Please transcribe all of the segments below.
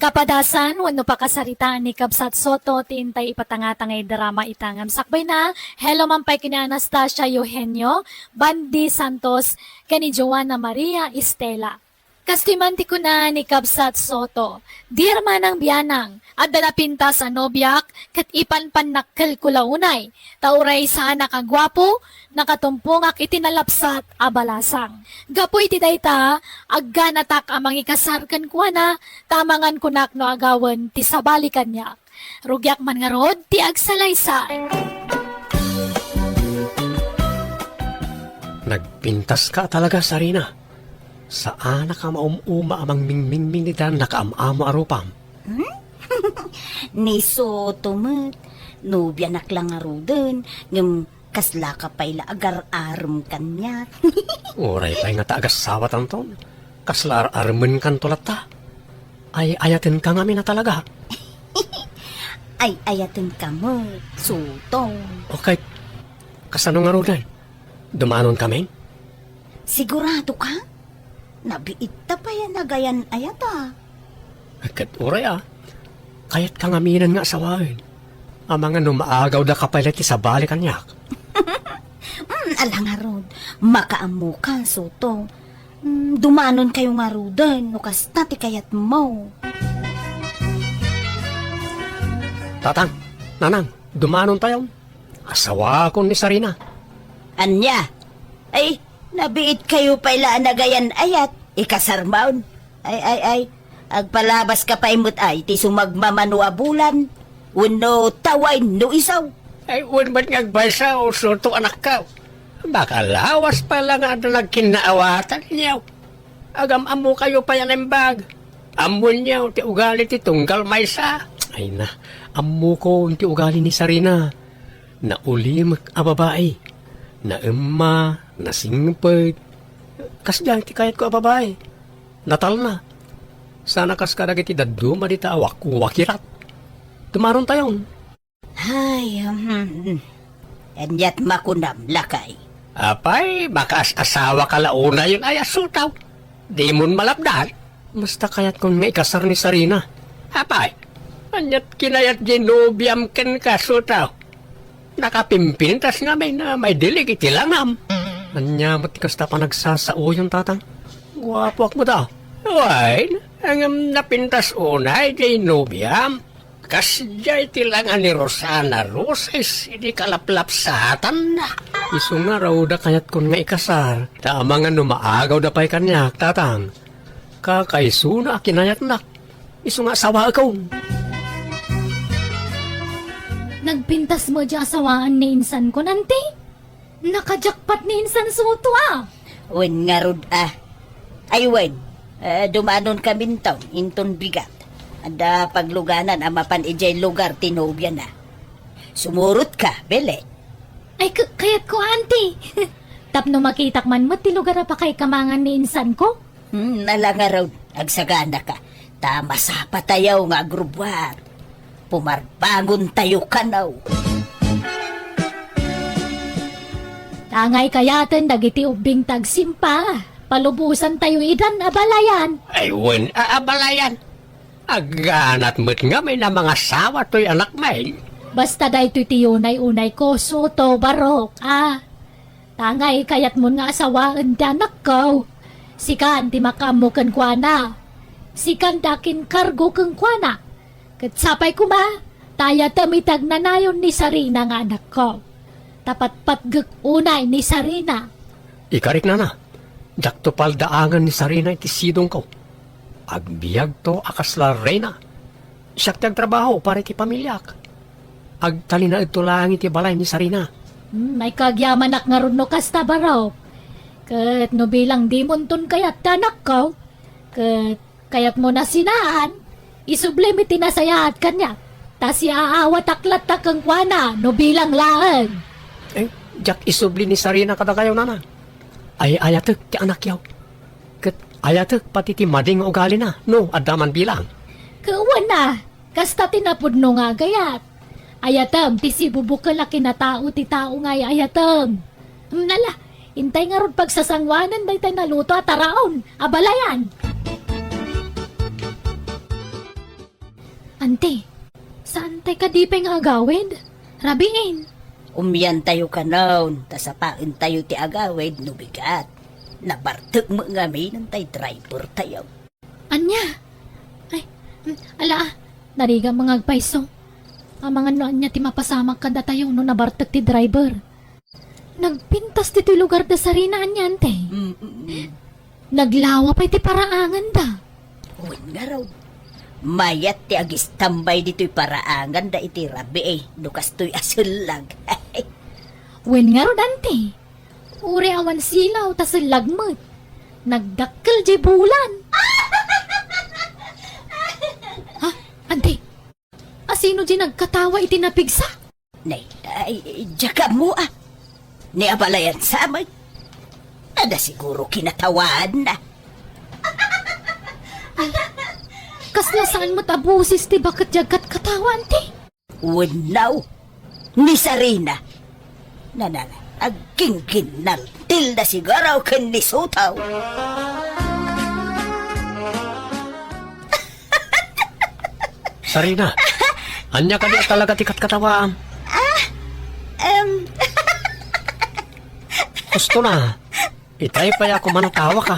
Kapadasan, wano pa kasaritaan ni Kabsat Soto, tiintay ipatangatangay drama itangam sakbay na. Hello mampay kini Anastasia Eugenio, Bandi Santos, kani Joanna Maria Estela. Kastimanti ko na ni Kabsat Soto, dir man ang biyanang, at dalapinta sa nobyak, kat ipanpan nakkel kulaunay, tauray sa anak agwapo, nakatumpong ak itinalapsat abalasang. Gapoy ti dayta, agganatak amang ikasarkan ko na, tamangan kunak no agawan ti sabalikan niya. Rugyak man nga rod, ti agsalaysa. Nagpintas ka talaga, Sarina. Saan ka maumuma amang mingming ni Dan nakaamamo arupam? Ni Soto mat, nubya naklang aruden, ngem kasla ka payla agar-arum kanya. Uray pa'y nga taagasawa tanton. Kaslar armen kan tulat ta. Ay ayatin ka ngamin na talaga. Ay ayatin ka mo, Soto. Okay, kasano nga rudan? Dumanon kami? Sigurado ka? Nabiit ta pa yan nagayan ayata. Agad uray Kayat ka ngaminan nga sawain. Ang mga numaagaw da kapalit sa balik kanyak. Alangarod, makaamu ka, Soto. Dumanon kayo nga rudan, no kasta ti kayat mo. Tatang, nanang, dumanon tayo. Asawa ko ni Sarina. Anya? Ay, nabiit kayo pala nagayan ayat, ikasarmaon. Ay, agpalabas ka pa imot ay, ti sumagmamano bulan. Uno taway no isaw. Ay, ba't ngagbasa o surto anak ka? Baka lawas pa lang ang nagkinaawatan niyo. Agam amo kayo pa yan ang bag. Amo niyo, ti ugali ti tunggal maysa. Ay na, amo ko ti ugali ni Sarina. Naulim a babae. Na emma, na singped. Kasdyan ti kayat ko a babae. Natal na. Sana kas kadag iti daduma di tawak wakirat. Tumaron tayon. Ay, anyat makunam lakay. Apay, bakas asawa ka launa yun ay asutaw. Di mon malapdan. Basta kayat kong may kasar ni Sarina. Apay, anyat kinayat ginubiam ken kasutaw. Nakapimpin tas nga may dilig itilangam. Anya matikasta pa nagsasao yung tatang. Guwapo ak mo daw. Why, ang napintas unay ginubiam. Kasjay tilangan ni Rosana Roses, hindi kalaplap satan na. Iso nga raw da kayat kon nga ikasar. Tama nga numaagaw da pa'y kanyak, tatang. Kakaiso na kinayat nak. Iso nga sawa ako. Nagpintas mo di asawaan ni insan ko nanti. Nakajakpat ni insan Soto Wen nga rod Ay wen, dumanon kami taon, inton bigat. Ada pagluganan amapan ijay lugar tinobya na. Sumurot ka, bele. Ay, kayat ko, auntie. Tapno makitak man mo, tilugar pa kay kamangan ni insan ko. Nalangaraw, agsagana ka. Tama sa patayaw nga agrubwat. Pumarbangon tayo kanaw. Tangay kayaten, dagiti ubing tagsimpa. Palubusan tayo idan, abalayan. Ay, wen, abalayan. Aganat mo't nga may na mga sawa to'y anak may. Basta day to'y tiyunay-unay ko, Soto, barok, Tangay kayat mo nga asawaan danak ko. Sikan di makamukan kwa na. Sikan dakin kargo kang kwa na. Katsapay ko ba, taya tamitag na nayon ni Sarina nga anak ko. Tapat patgag unay ni Sarina. Ikarik na. Jakto paldaangan ni Sarina iti sidong ko. Agbiyag to akasla reyna. Siyak ti agtrabaho para iti pamilyak. Agtalina ito lang iti balay ni Sarina. May kagyaman nga ron no kasta barok. Kat no bilang di munton kayat tanak ko. Kat kayat mo na sinaan. Isublim iti nasayaat kanya. Tas iaawat aklat takang kwana no bilang laan. Jak isubli ni Sarina kada kayo nana. Ay ayatek ti anak yaw. Kat ayatek pati ti mading ugali na. No, adaman bilang. Kawan na. Kasta tinapudno nga gayat. Ayatam, ti si bubukal a kinatao ti tao nga ayatam. Nala, intay nga ron pagsasangwanan day tayo naluto at taraon. Abalayan. Ante, saan tayo kadipay nga agawid? Rabiin. Umyan tayo kanon, tasapain tayo ti agawid no bigat. Nabartag mo nga may ng tay driver tayo. Anya? Ay, ala, nariga mga agpaiso. Ang mga noan niya ti mapasamang kada tayo no nabartag ti driver. Nagpintas ti lugar da sarina anya, ante. Naglawa pa iti paraangan da. Uwan nga raw. Mayat ti agis tambay dito'y paraangan da iti rabi Lukas to'y asulag. Wen nga ro, ante. Uri awan silaw tas lagmot. Nagdakkel di bulan. Ha? Ante? Asino di nagkatawa iti napigsa? Nay, jaka mo Ni abalayan sa amay. Ada siguro kinatawaan na. Kasla saan mo't abusis ti bakit jagat katawa, ante? Unaw. Ni Sarina. Nanana, agking ginal. Tilda sigaraw kan ni Sutaw. Sarina, anya ka di talaga tikat katawaan. Gusto na. Itay pa ako manatawa ka.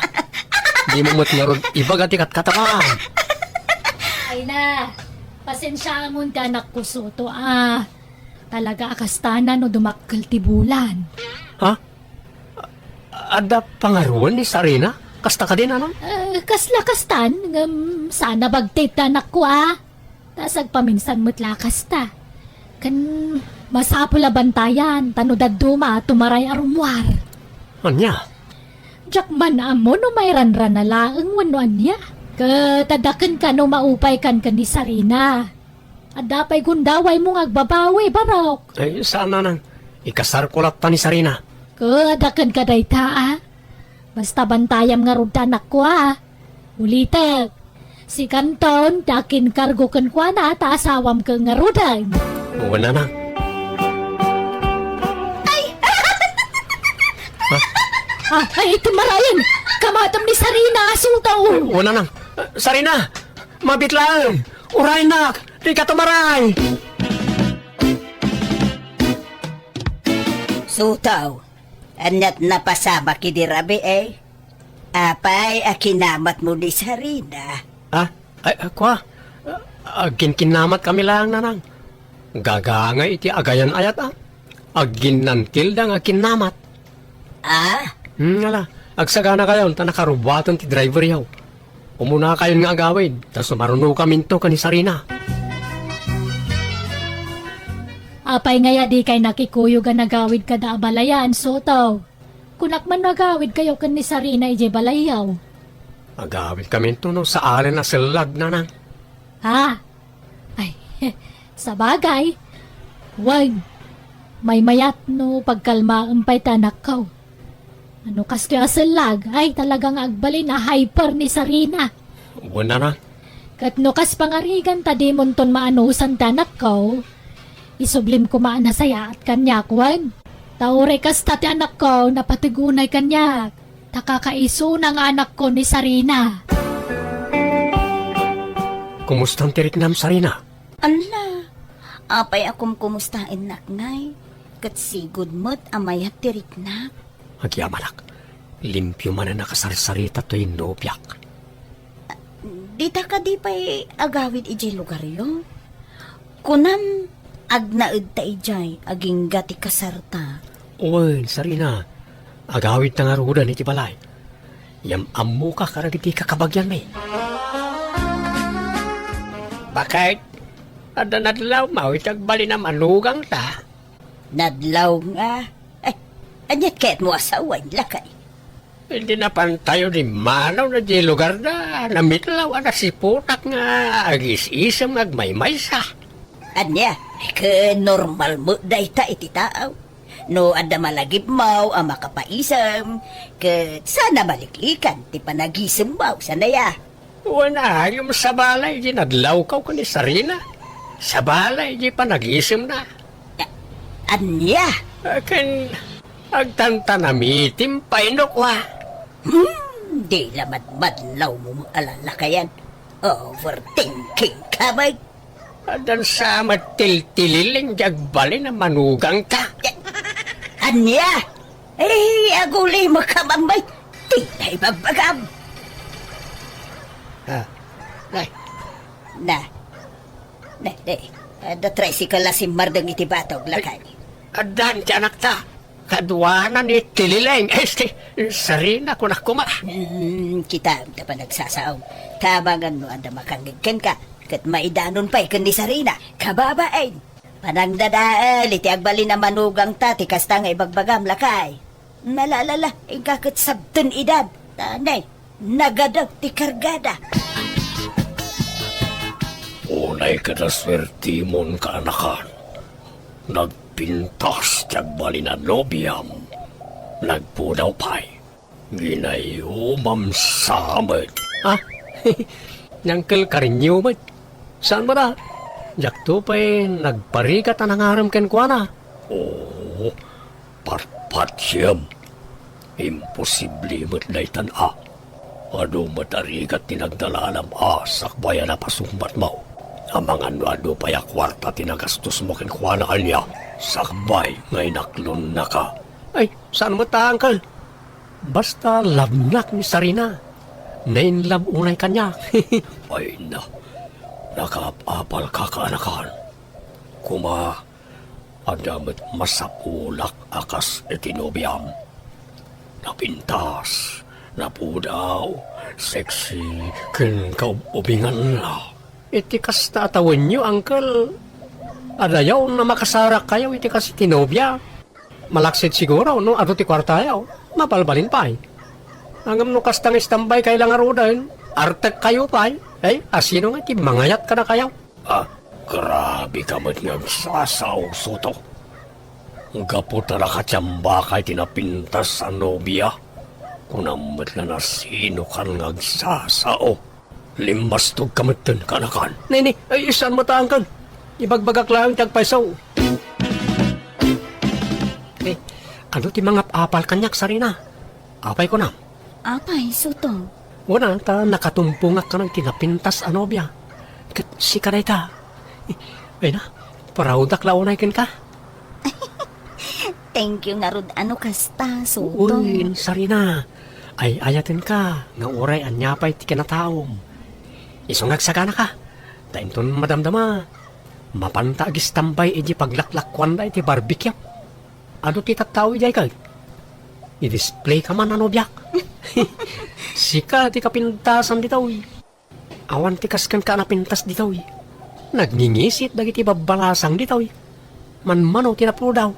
Di mo mo't nga ron ibaga tikat katawaan. Ay na, pasensya mo ti anak ko, Soto, Talaga akastanan no dumakkel ti bulan. Ha? Ada pangaruan ni Sarina? Kasta ka din, ano? Kasla kastan, sana bagtit anak ko, Tasag paminsan mo't lakas ta. Kan masapula bantayan, tanudad duma, tumaray arumwar. Anya? Jakman amo no may ranran na laang wano anya. Katadakan ka no maupay kan ni Sarina. Adapay gundaway mo agbabawi, barok. Ay, sana nang ikasar ko lat pa ni Sarina. Kadakan ka dayta, Basta bantayam nga rugta anak ko, Ulitek, si Kanton, dakin kargo kan kwa na, taasawam ka nga ruday. Oo na nang. Ay, timarayan! Kamatam ni Sarina, asultaw! Oo na nang. Sarina! Mabit lang! Uray nak! Di ka tumaray! Sutaw. Anyat napasama kidirabi Apay, akinamat mo ni Sarina. Ah? Ay, kwa? Agin kinamat kami lang nanang. Gagangay iti agayan ayat Agin nantil da nga kinamat. Ala. Agsagana kayo, nakarubatan ti driver yaw. Umuna kayo nga agawid, tas maruno kami to ka ni Sarina. Apay ngaya di kay nakikuyo ga nagawid ka da abalayan, Sotaw. Kunak man nagawid kayo kan ni Sarina ije balayaw. Agawid kami to no, sa alin na silag nanang. Ha? Ay, sa bagay. Wag. May mayat no pagkalma pa'y tanak ka. Ano kasto yung asalag? Ay, talagang agbalin na hyper ni Sarina. Wala na. Kat no kas pangarigan tadi monton maanusan tanak ko. Isublim ko maana saya at kanya kwan. Taure kas tati anak ko napatigunay kanya. Takakaiso ng anak ko ni Sarina. Kumusta ang tirik nam Sarina? Ala, apay akom kumustain naknay. Kat sigod mo't amayat tirik na. Agyamalak. Limpyo man na nakasarisarita to'y nobyak. Dita ka di pa'y agawid ijay lugar yo. Kunam agnaed ta ijay aging gati kasarta. Oy, Sarina. Agawid na nga rudan iti balay. Yam ammo ka karagiti kakabagyan may. Bakit? Ada nadlaw mo, itagbali na manugang ta. Nadlaw nga. Anyat kaya't mo asawan lakay. Hindi na pantayo ni manaw na di lugar na namitlaw na si putak nga agis-isam agmaymay sa. Anya, normal mo day ta iti taaw. No, ada malagip mo ang makapaisam. Kat sana maliklikan ti panagisam mo sanaya. Wala, yung sa balay, di nadlaw ka ni Sarina. Sa balay, di pa nag-isim na. Anya? Akin, agtantanamitim pa inokwa. Di lamat madlaw mo alalakayan. Overthinking ka ba? Adan sa matiltililing jagbali na manugang ka. Anya? Agulay makamamay. Tingay bagbagam. Nay, Da tricycle si Mardang iti batog lakay. adan ti anak ta. Kadwanan ni tililing. Sarina ko na kuma. Kita da pa nagsasaom. Tabangan mo anda makangigkan ka. Kat maidanon pa'y kundi sarina. Kababain. Panang dadaal, iti agbali na manugang ta, ti kasta nga ibagbagam lakay. Nalalala, ingkakit sabtun edad. Tanay, nagadaw ti kargada. Unay ka na swertimon ka anakan. Nagpintas tiagbali na nobyam. Nagpudaw pa'y. Ginayumam samad. Ah, nyangkel karinyo ba? Saan ba na? Jakto pa'y nagparikat na nangaram ken kwa na. Oo, patpat siyam. Imposible mo't daytan a. Ano matarikat tinagdalalam sakbayan na pasumbat mo. Amang ano pa'y akwarta tinagastos mo ken kwa na kanya. Sakbay ngay naklon na ka. Ay, saan mo ta, Uncle? Basta labnak ni Sarina. Nainlab unay kanya. Ay na, nakapapal ka kaanakan. Kuma, adamat masapulak akas etinobiam. Napintas, napudaw, sexy, ken kaubingan na. Iti kas tatawan nyo, Uncle. Adayaw na makasarak kayo, iti kas tinobya. Malaksit siguro, no? Ato ti kwartayaw. Mapalbalin pa eh. Hanggang no kastang istambay kailang arudan, artek kayo pa eh. Ay, asino nga ti mangayat ka na kayo. Grabe ka mo't nagsasaw, Soto. Gaputa na katsamba kay tinapintas sa nobya. Kung namat na sino kan nagsasaw. Limbastog ka mo't dun kanakan. Nini, ay isan mataan kan. Ibagbagak lang tagpaisaw. Eh, ano ti mga apal kanyak Sarina? Apay ko na. Apay, Soto. Wala, ta nakatumpungak ka ng tinapintas anobya. Si ka na ita. Ay na, paraudak launay ken ka. Thank you nga rod ano kasta, Soto. Uy, Sarina. Ay ayatin ka, nga uray anyapay ti kinataom. Isungag sagana ka. Tainton madamdama. Mapanta agis tambay iji paglaklakwan da iti barbecue. Ano ti tattawi jay kag? I-display ka man ano biyak. Sika ti kapintasan ditaw. Awan ti kaskan ka napintas ditaw. Nagningisit dagiti babalasang ditaw. Manmano tinapulo daw.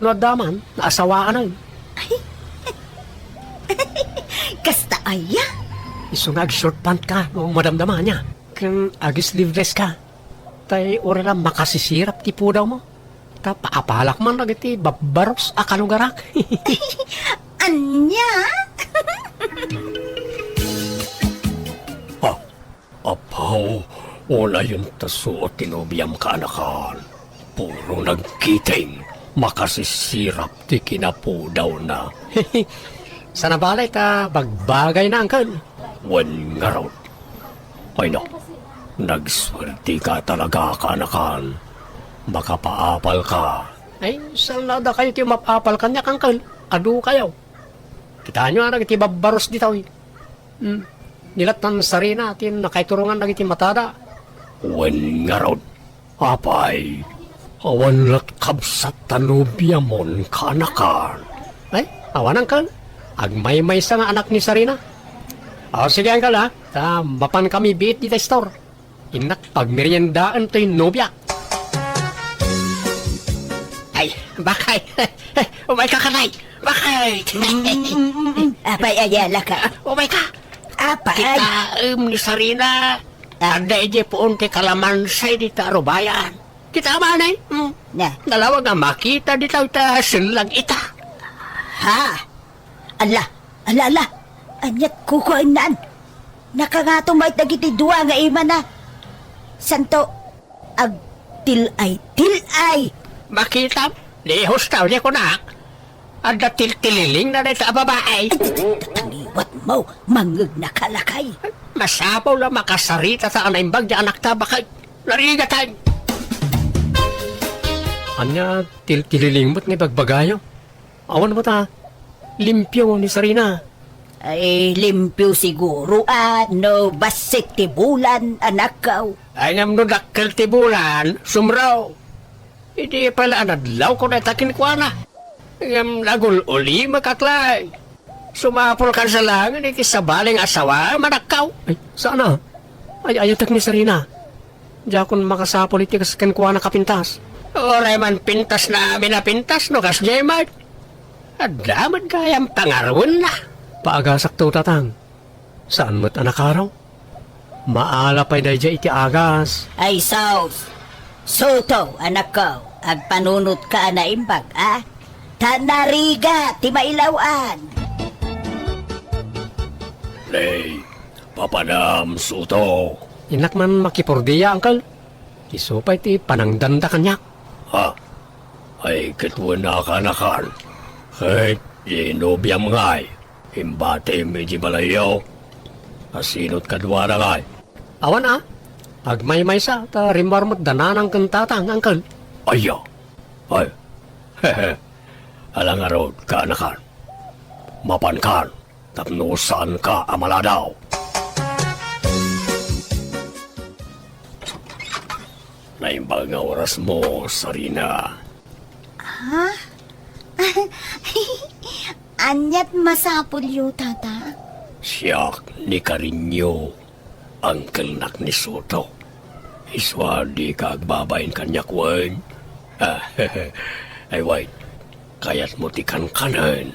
Nadaman, naasawaan na. Kasta aya? Isungag short pant ka noong madamdama niya. Kung agis liveless ka. Tay ora lang makasisirap ti pudaw mo. Ta paapalak man nagiti babaros akalugarak. Anya? Apaw, wala yung taso at tinobiyam ka anakan. Puro nagkiting, makasisirap ti kinapudaw na. Sana balay ta, bagbagay na angkan. Wan nga raw. Ay no, nagswerte ka talaga ka anakan. Baka paapal ka. Ay, salada kayo ti mapapal kanya angkan. Adu kayo. Kita nyo nga nagiti babaros ditaw. Nilatan Sarina atin nakaiturungan nagiti matada. Wan nga raw. Apay, awan lat kabsat tanubya mon kanakan. Ay, awanan kan. Agmay-may sa nga anak ni Sarina. Sige ang kala, mapan kami biit di store. Inak pagmeriendaan to'y nobya. Ay, bakay. Umay ka kanay. Bakay. Apay ayala ka. Umay ka. Apay. Kita ni Sarina. Ada ije poon kay kalamansay di tarubayan. Kita manay. Na. Dalawa nga makita di tayo ta sinlang ita. Ha? Ala. Anyat kukuinan. Nakangatumay dagiti duwa nga ima na. Santo. Ag tilay. Makita? Lihos tao niya ko na. Ada tiltililing na rin sa babae. Tangiwat mo. Mangag na kalakay. Masabaw lang makasarita sa anaimbag di anak ta bakay. Narigatan! Anya, tililingbot nga bagbagayo. Awan mo ta, limpyo ni Sarina. Ay, limpyo siguro, no, basik tibulan, anak ko. Ay ngam no dakkel tibulan, sumraw. Hindi pala anadlaw ko na takin ko na. Ngam lagul uli makaklay. Sumapol kan sa langit, iti sabaling asawa, manakaw. Ay, sana? Ay, ayatak ni Sarina. Diya kun makasapol iti kasken ko na kapintas. Oray man pintas na pinapintas no kas Jemart. Adaman kayang pangarwan na. Paagasak to tatang. Saan mo't anak araw? Maalapay na dya iti agas. Ay, Saus. Soto, anak ko. Agpanunot ka na imbag, Tanariga, ti mailawan. Lay, papadam suto. Inak man makipurdiya, angkal. Isupay ti panangdanda kanyak. Ha? Ay, kituan na kanakan. Kahit inobyam ngay. Himbate medyo balayaw. Asinot kadwa na ngay. Awan Agmay-may sa, ta rimar mo't dananang kantatang, angkal. Ayaw. Ay. Hehe. Alang arod ka anakan. Mapankan. Tapno saan ka amaladaw. Naimbang nga oras mo, Sarina. Anyat masapul yu, tata. Siyak ni Karinyo, Uncle Nak ni Soto. Iswa di ka agbabayin kanyak wan. Ay wait, kayat mo ti kanan.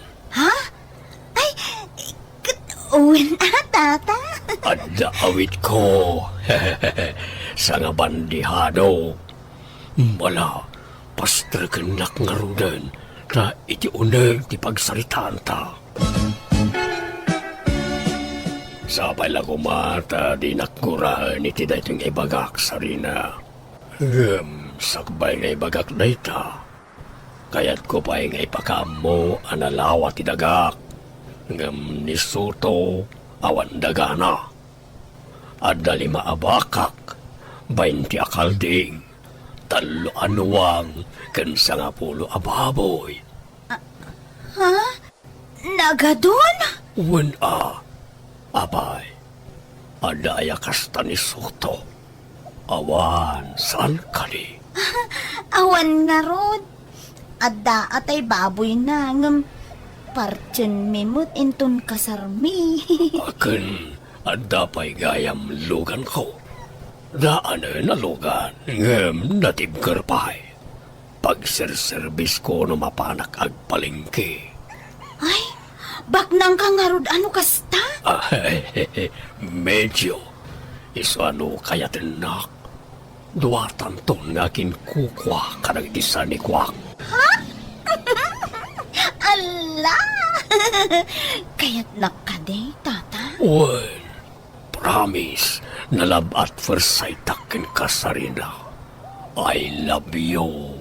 Uwin, tata. At daawit ko. Sa nga bandihado. Wala, pastor kanak nga rudan. Na iti uneg ti pagsaritaan ta. Sabay lang umata di nakurahan iti daytong ibagak, Sarina. Sakbay nga ibagak dayta. Kayat ko pa'y nga ipakamo analawa ti dagak. Ngam ni Soto awan dagana. At dali maabakak, 20 akalding. 3 anuwang kansa nga pulo ababoy. Nagadon? Wen abay, adaya kasta ni Soto. Awan, saan ka ni? Awan nga rod. Adda atay baboy na ngam partyan mimut intun kasarmi. Akin, adda pa'y gayam lugan ko. Daan na lugan, ngem natibker pa'y. Pagserservis ko no mapanak agpalingki. Ay, baknang ka nga rod ano kasta? Medyo. Iso ano kaya tinak. Duwatan to ngakin kukwa kanang isa ni Kwak. Ala! Kaya't nakaday, tata? Well, promise na love at first sight akin ka, Sarina. I love you.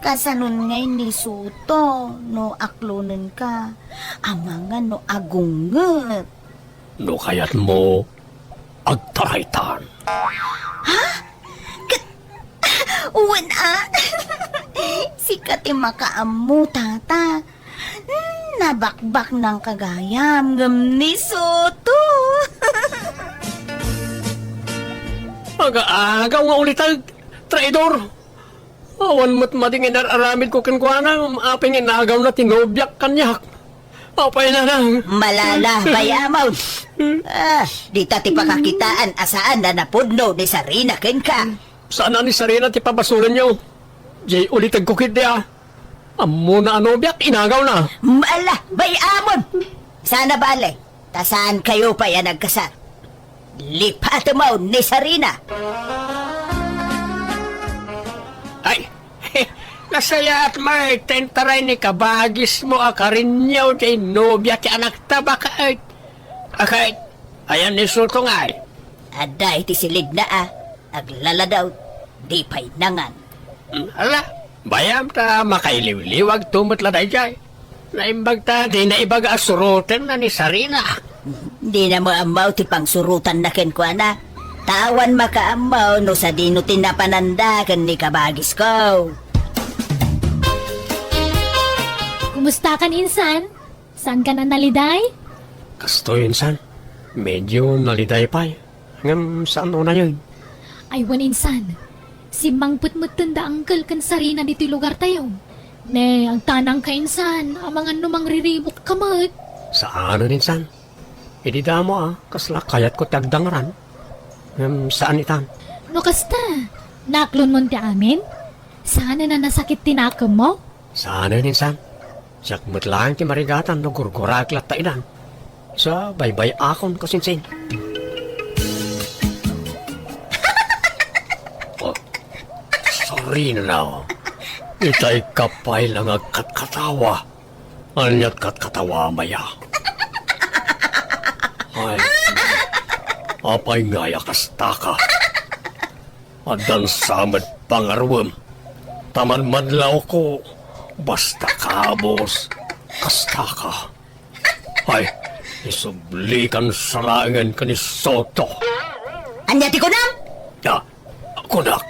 Kasanon ngay ni Soto, no aklonen ka. Amangan no agunget. No kayat mo, agtaraytan. Uwan Sikat makaamu, tata. Nabakbak ng kagayam gam ni Soto. Aga-agaw nga ulit traidor. Awan mo't matingin aramid ko kinkwana, aping inagaw na tinobyak kanyak. Apay na lang. Malala, bayamaw. Di tati pakakitaan asaan na napudno ni Sarina ken ka. Saan na ni Sarina ti pabasulan niyo? Jay ulit agkukid niya. Amo na anobyak, inagaw na. Mala, bayamon. Sana bale, tasaan kayo pa yan nagkasar. Lipat mo ni Sarina. Ay, nasaya at may tentaray ni kabagis mo akarinyaw kay nobya ti anak tabaka ay. Akay, ayan ni Soto nga ay. Ada iti silid na aglala daw, di pa'y nangan. Ala, bayam ta makailiw-liwag tumot la day jay. Naimbag ta, di na ibaga asuroten na ni Sarina. Di na mo amaw ti pangsurutan na ken ko na. Tawan makaamaw no sa dino tinapananda ken ni kabagis ko. Kumusta kan insan? Saan ka na naliday? Kasto insan, medyo naliday pa eh. Ngam saan na yun? Ay wan insan. Si Mang Putmut tanda angkel kan sarina dito lugar tayo. Ne, ang tanang ka insan, ang mga numang riribok kamot. Saan na insan? Hindi mo kasla kayat ko tagdangaran. Saan itan? No kasta, naklon mo ti amin? Sana na nasakit tinakam mo? Saan na insan? Siyak matlang ti marigatan no gurgurak latta idan. Sa baybay akon kasinsin. Oh, sorry na now. Itay kapay lang agkatkatawa. Anyat katkatawa maya. Ay, apay ngaya kastaka. Adan samad pangarwam. Taman madlaw ko. Basta kabos, kastaka. Ay, isublikan sarangan ka ni Soto. Anyati ko na! Ya, kunak,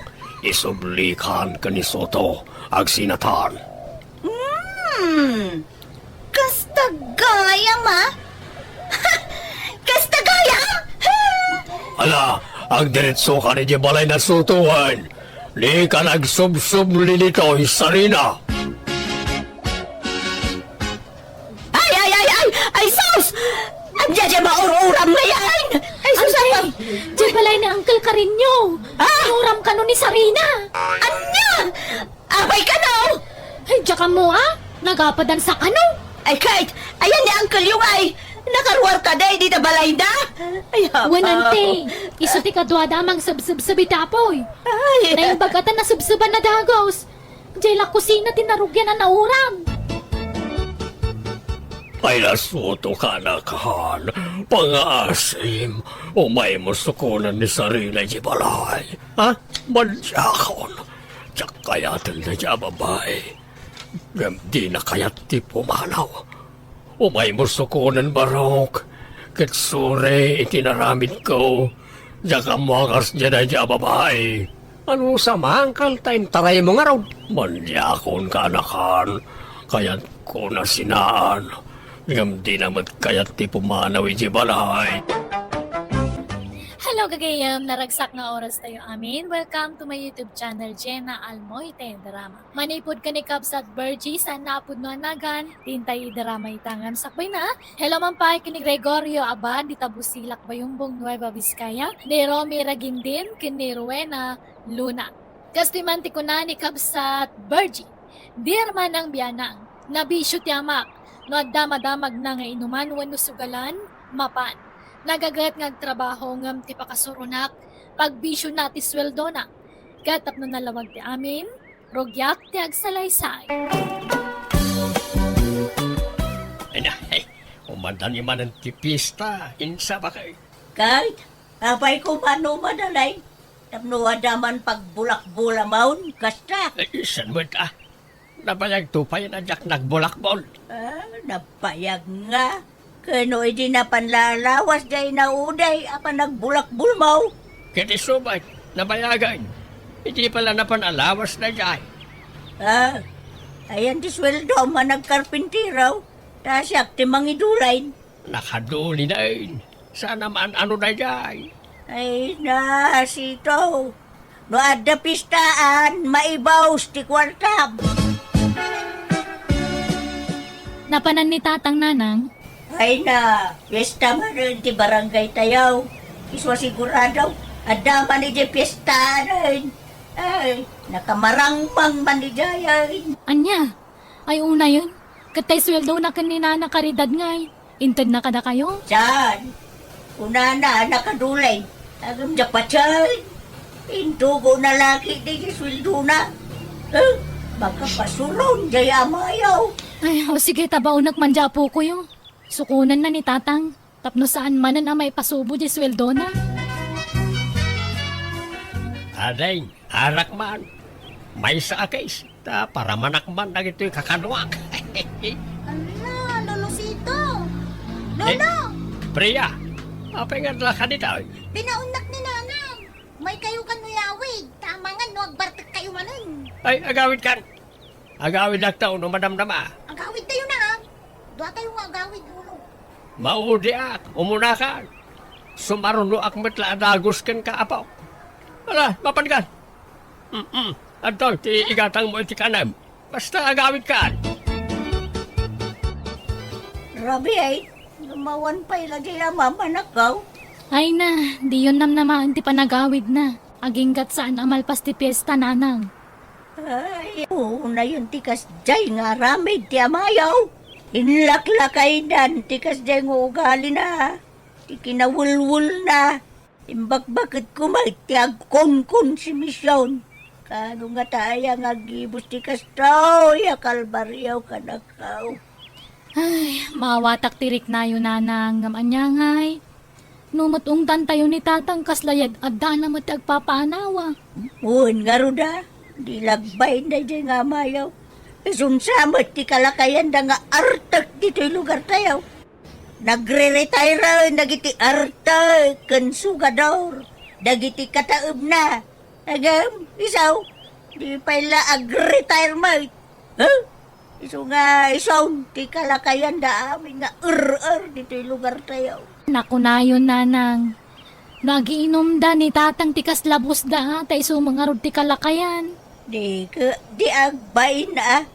isublikan ka ni Soto, agsinatan. Kasta gaya ma? Kasta gaya? Ala, ang diretso ka ni Jibalay na sutuhan. Di ka nagsubsub lilito, Sarina. Ay, sus! Andiyan dyan maur-uram na yan! Ay, sus! Ay, di balay ni Uncle Carinyo. Inuram ka nun ni Sarina. Anya! Abay ka na! Ay, diya ka mo nagapadan sa kano. Ay, kahit, ayan ni Uncle yung ay, nakaruwar ka day, di na balay na? Ay, hapaw. Wanante, iso ti kadwa damang sabsab sa bitapoy. Ay, Na yung bagatan na sabsaban na dagos. Diyan la kusina tinarugyan na nauram. Ay nasuto ka na kahan, pang-aasim, umay mo sukunan ni Sarina Jibalay. Ha? Mansyakon, tsak kayatin na niya babae. Ngam di na kayat ti pumanaw. Umay mo sukunan barok, kitsure itinaramid ko, jaka mangas niya na niya babae. Ano sa mangkal tayong taray mo nga raw? Mansyakon ka na kan, kayat ko na sinaan. Ngam di naman kaya't ti pumanaw Jibalay. Hello kagayam, naragsak na oras tayo amin. Welcome to my YouTube channel, Jenna Almoite Drama. Manipod ka ni Kabsat Bergie, sa napod no anagan, tintay drama itangam sakbay na. Hello mampay kini Gregorio Abad, di Tabusilak Bayumbong Nueva Vizcaya, ni Romy Ragindin, kini Rowena Luna. Kastimanti ko na ni Kabsat Bergie, dear man ang biyanang, nabisyo tiyamak, no damag na nga inuman wano sugalan, mapan. Nagagat nga trabaho ngam ti pakasurunak, pagbisyo na ti sweldo na. Katap no nalawag ti amin, rogyak ti agsalaysay. Ay na, umandan ni man ang tipista, insa ba kay? kahit, abay ko mano madalay. Tapno adaman pagbulak-bula maun, kasta. Ay, isan mo ta? Nabayag tupay na jak nagbulakbol. Napayag nga. Kano hindi na panlalawas day na uday, apa nagbulak-bul mau. Kiti subay, nabayagan. Hindi pala na panalawas na dyan. Ayan di sweldo man nagkarpintiraw. Tasyak ti mangidulain. Nakaduli na yun. Sana man ano na dyan. Ay na, sito. No adda pistaan, maibaws ti kwartab. Napanan ni Tatang Nanang, Ay na, piyesta man rin ti barangay tayaw. Iswa sigurado, adda man ni di piyesta rin. Ay, nakamarangpang man ni Jayan. anya, ay una yun. Katay sweldo na kanina na karidad ngay. Inted na kada kayo. Saan? Una na, nakadulay. Agam da pachay. Intugo na laki di sweldo na. Makapasuron, jaya amayaw. Ay, sige tabaunak manja po ko yung. Sukunan na ni Tatang. Tapno saan manan ang may pasubo di sweldo na. Aday, arak man. May sakis. Ta para manakman na ito'y kakanwak. Ala, Lolo Sito! Priya, Apa nga dala ka dito? Pinaunak ni nanang. May kayo kan nuyawid. Tama nga, no, agbartek kayo manin. Ay, agawid kan. Agawid lang taon, madamdama. Agawid tayo na, ha? Doa tayo nga agawid, ulo. Maudi ak, umuna ka. Sumaruno ak metla adagos ken ka apaw. Wala, mapan kan. Adto, ti igatang mo iti kanam. Basta agawid kan. Rabi ay, lumawan pa ilagay ang mama nakaw. Ay na, di yun naman ti panagawid na. Aginggat saan amalpas ti piyesta nanang. Ay, na yun tikas jay nga ramid ti amayaw. Inlaklakay dan tikas jay nga ugali na. Ikinawulwul na. Imbakbakit kumay ti agkon-kon si misyon. Kano nga tayo nga gibos tikas tao, ya kalbaryaw ka nakaw. Ay, mawatak tirik na yun nanang gamanyangay. Numatungtan tayo ni tatang kaslayad adda na mat agpapanawa. Uwan nga ruda, di lagbay na dyan nga mayaw. Isunsamot ti kalakayan da nga artak dito'y lugar tayo. Nagre-retire, nagiti artak, kansugador, nagiti kataob na. Agam, isaw, di pala ag-retirement. Huh? Iso nga, isaw, ti kalakayan da amin nga dito'y lugar tayo. Naku na yun nanang. Nagiinom da ni tatang tikas labos da tay sumangarod ti kalakayan. Di agbay na.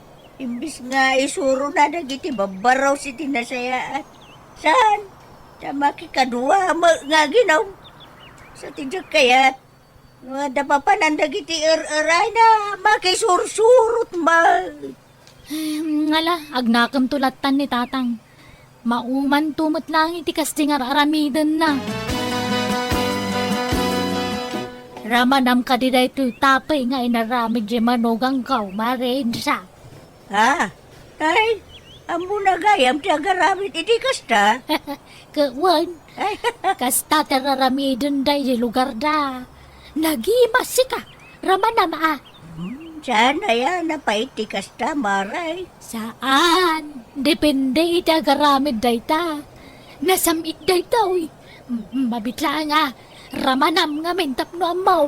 Imbis nga isuro na nagiti babaraw si tinasayaan. Saan? Sa makikadwa mo nga ginaw. Sa tidyak kayat. Nga dapapanan nagiti aray na makisursurot ma. Ngala, agnakam tulatan ni tatang. Mauman tumot lang itikas tingar aramidan na. Ramanam ka di day tapay nga inaramid di manugang kaw marin siya. Ha? Ay, amo na gayam ti agaramit iti kasta. Kawan, Ay, kasta tararamidan day di lugar da. Nagimasi ka, ramanam sana yan napaiti kasta maray. Saan? Depende iti agaramid day ta. Nasamit day ta, uy. Mabitla nga, ramanam nga mentap no amaw.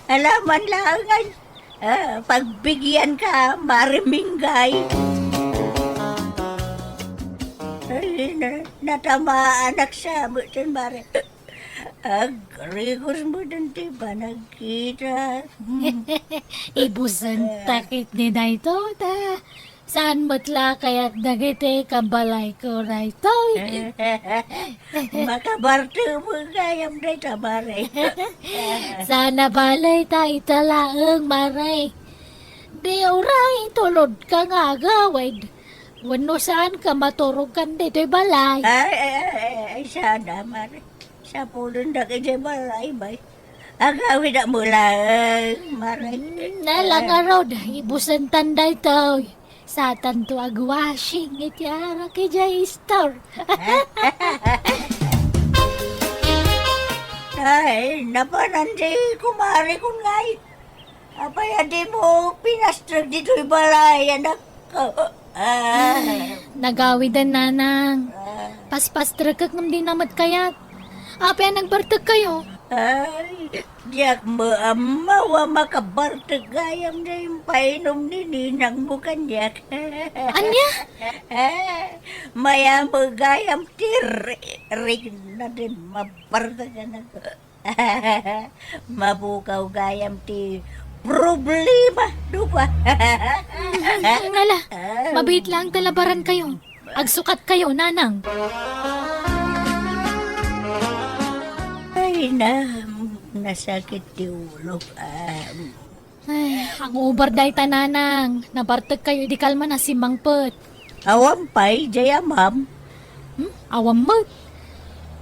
Alaman langan. Pagbigyan ka, mariminggay. Ay, natamaan sa mo dyan, mare. Agrigos mo dun, di ba nagkita? Ibusan takit ni dayto ta. Saan matla kaya't nagiti kabalay ko dayto. Makabarte mo gayam na ita, mare. Sana balay ta italaang maray. Di oray tulod ka nga gawid. Wano saan ka maturugan dito'y balay. Ay, sana, mare. Sa pulong na kaya balay, bay. Agawin na mo lang, mare. Nalang araw na ibusan tanday to. Sa tanto agwashing itiara kay Jay Star. Ay, napanan di kumari kung ngay. Apaya di mo pinastrag dito'y balay, anak ko. Nagawidan nanang. Paspas-tragak ng dinamat kayat. Apaya nagbartag kayo. Ay, diyak mo amawa makabartag gayam na yung painom ni Ninang mo kanyak. Anya? Maya mo gayam tirik na din mabartag na ko. Mabukaw gayam ti problema, dupa. Ngala, mabait lang talabaran kayo. Agsukat kayo, nanang. Ay nasakit ti ulo. Ay, ang ubar day tananang. Nabartag kayo, di kalma na si Mangpet. Awampay, jaya ma'am. Awam mo.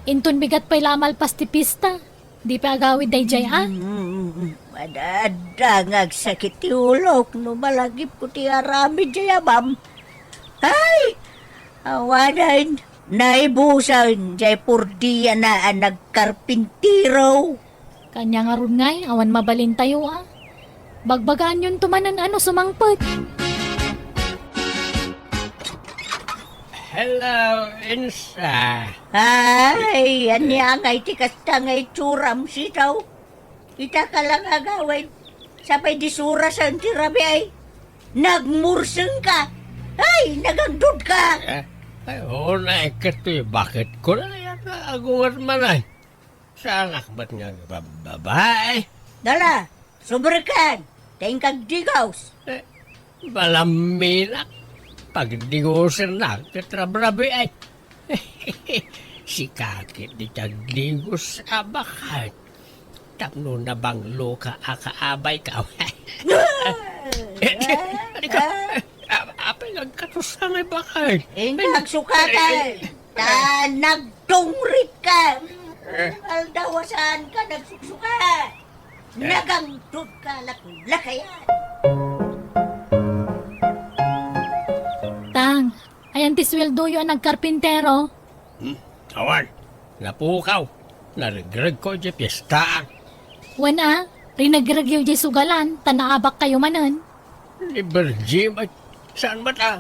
Inton bigat pa'y lamal pastipista. Di pa agawid day jay, Madadangag sakit ti ulo. No malagip ko ti arami, jaya ma'am. Ay! Awanan. Naibusan, jay purdiya na ang nagkarpintiro. Kanya nga ron ngay, awan mabalin tayo Bagbagaan yun tumanan sumangpet. Hello, Insa. Ay, yan niya ngay tikas ta ngay tsuram sitaw. Ita ka lang agawin. Sabay di sura sa tirabi ay. Nagmurseng ka. Ay, nagagdud ka. Ay, oo na, ikatoy. Bakit ko na yan naagungat man ay? Saan ba't nga babae? Dala, subrikan. Tingin kag digaws. Malaminak. Pag digosir na, katrabrabi ay. Si kakit di tagdigos sa bakat. Tapno na bang loka akaabay ka? Ano ka? Apay nagkatusan ay bakit? Nagsukatan. Ta nagtungrit ka. Aldawasan ka nagsuksuka. Nagangdud ka lakayan. Tang, ayan ti sweldo yun ang nagkarpintero. Awan, napukaw. Narigrag ko di piyesta. Wana, rinagragyaw di sugalan, tanaabak kayo manan. Liber Jim, ay saan ba ta?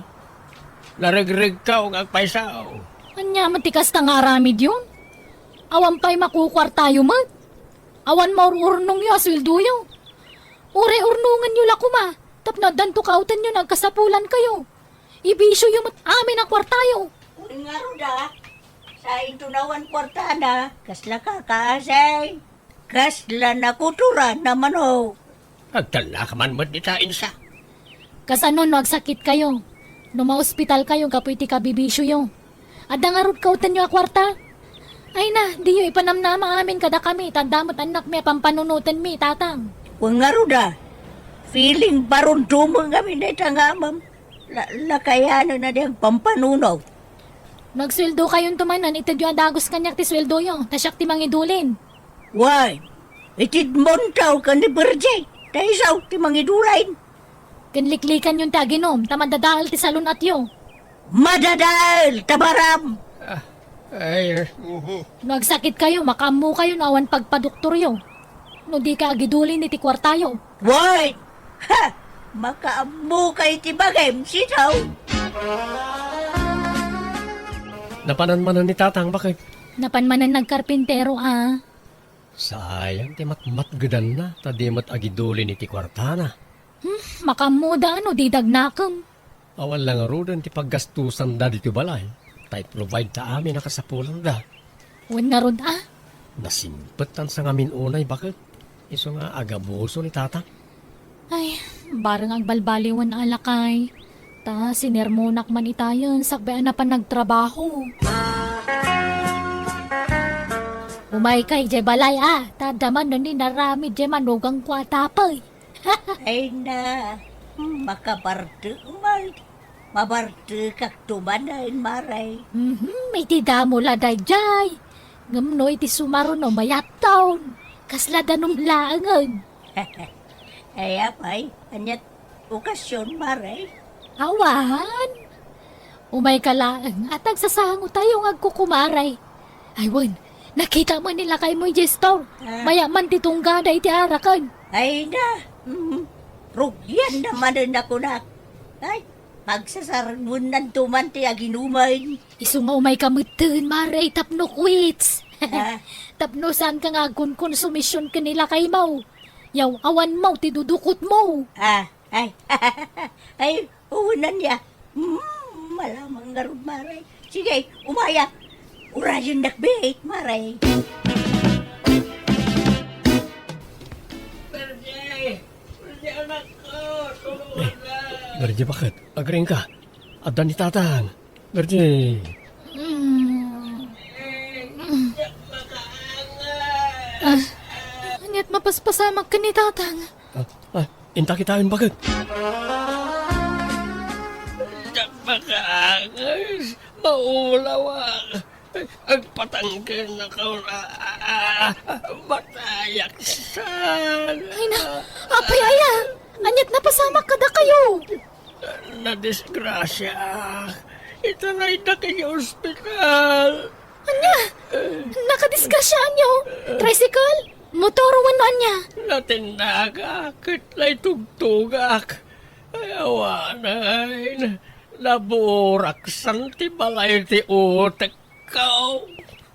Narigrag ka o agpaisaw. Anya, matikas na nga aramid yun. Awan pa'y makukwartayo man. Awan maururnong yo, sweldo yo. Ure-urnungan nyo lakuma. Tapno danto kautan nyo, nagkasapulan kayo. Ibisyo yung amin ang kwartayo. Uling nga ruda, sa intunawan kwartana, kasla ka kaasay. Kasla na kuturan naman o. Agtala ka man mo di ta Insa. Kasano nagsakit kayo. No ma-hospital kayo, kapoy ti kabibisyo yo. Ada nga rod kautan nyo ang kwarta. Ay na, di yo ipanamnama amin kada kami. Tandamot anak mi, pampanunutan mi, tatang. Uling nga ruda, feeling baron dumong kami na itangamam. Lakayanan na diyang pampanunaw. Nagsweldo kayong tumanan, itadyo adagos kanyak ti sweldo yo. Tasyak ti mangidulin. Why? Itid montaw ka ni Berjay. Taisaw ti mangidulain. Kanliklikan yung taginom, tamadadahal ti salon at yo. Madadal, tabaram. Ay, Nagsakit kayo, makamu kayo na awan pagpadoktor yo. No di ka agidulin iti kwartayo. Why? Ha! Makaamu kay ti bagay, sitaw. napananmanan ni tatang bakit? Napanmanan nagkarpintero ah. Sayang, ti matmatgadan na. Tadi mat agidulin iti kwartana. Makamuda ano, di dagnakam. Awan lang arudan ti paggastusan da dito balay. Tay provide ta amin nakasapulan da. Wan nga rod ah. Nasimpetan sa ngamin unay bakit? Iso nga agabuso ni tatang. Ay, barang agbalbaliwan alakay. Ta, sinermonak man itayan, sakbayan na pa nagtrabaho. Umay kay jay balay ah. Tadaman na ni narami jay manugang kwatapay. Ay na, makabarte umay. Mabarte kak tumanain maray. May tidamo la dayjay. Ngamno iti sumaro no mayat taon. Kaslada nung laangan. Ay apay, anyat okasyon maray. Awan. Umay ka lang at agsasango tayo ng agkukumaray. Aywan, nakita mo nila kay mo Jestor. Mayaman titungga iti arakan. Ay na, rugyan naman din ako na. Ay, pagsasarbunan tumanti aginumain. Isu nga umay kamutin, maray tapno quits. Ah. Tapno saan ka nga konsumisyon ka nila kay Mau. Yaw, awan mo, tidudukot mo. Ay, unan niya. Malamang garod maray. Sige, umaya. Urayon nakbihit maray. Berje anak ko, tulungan na. Berje bakit? Agring ka. Adan ni tatang. Berje. Anyat mapaspasamak ka ni tatang. Inta kitain bakit? Makaangas, maulawa. Agpatangkin na ka na matayak san. Ay na, apay aya. Anyat napasamak ka da kayo. Na-disgrasya. Itanay na kayo ospital. Anya, nakadiskasyan nyo. Tricycle, motor, wano anya. Natinagak, kitlay tugtugak. Ayawanay, Naburak santi balay ti utek ko.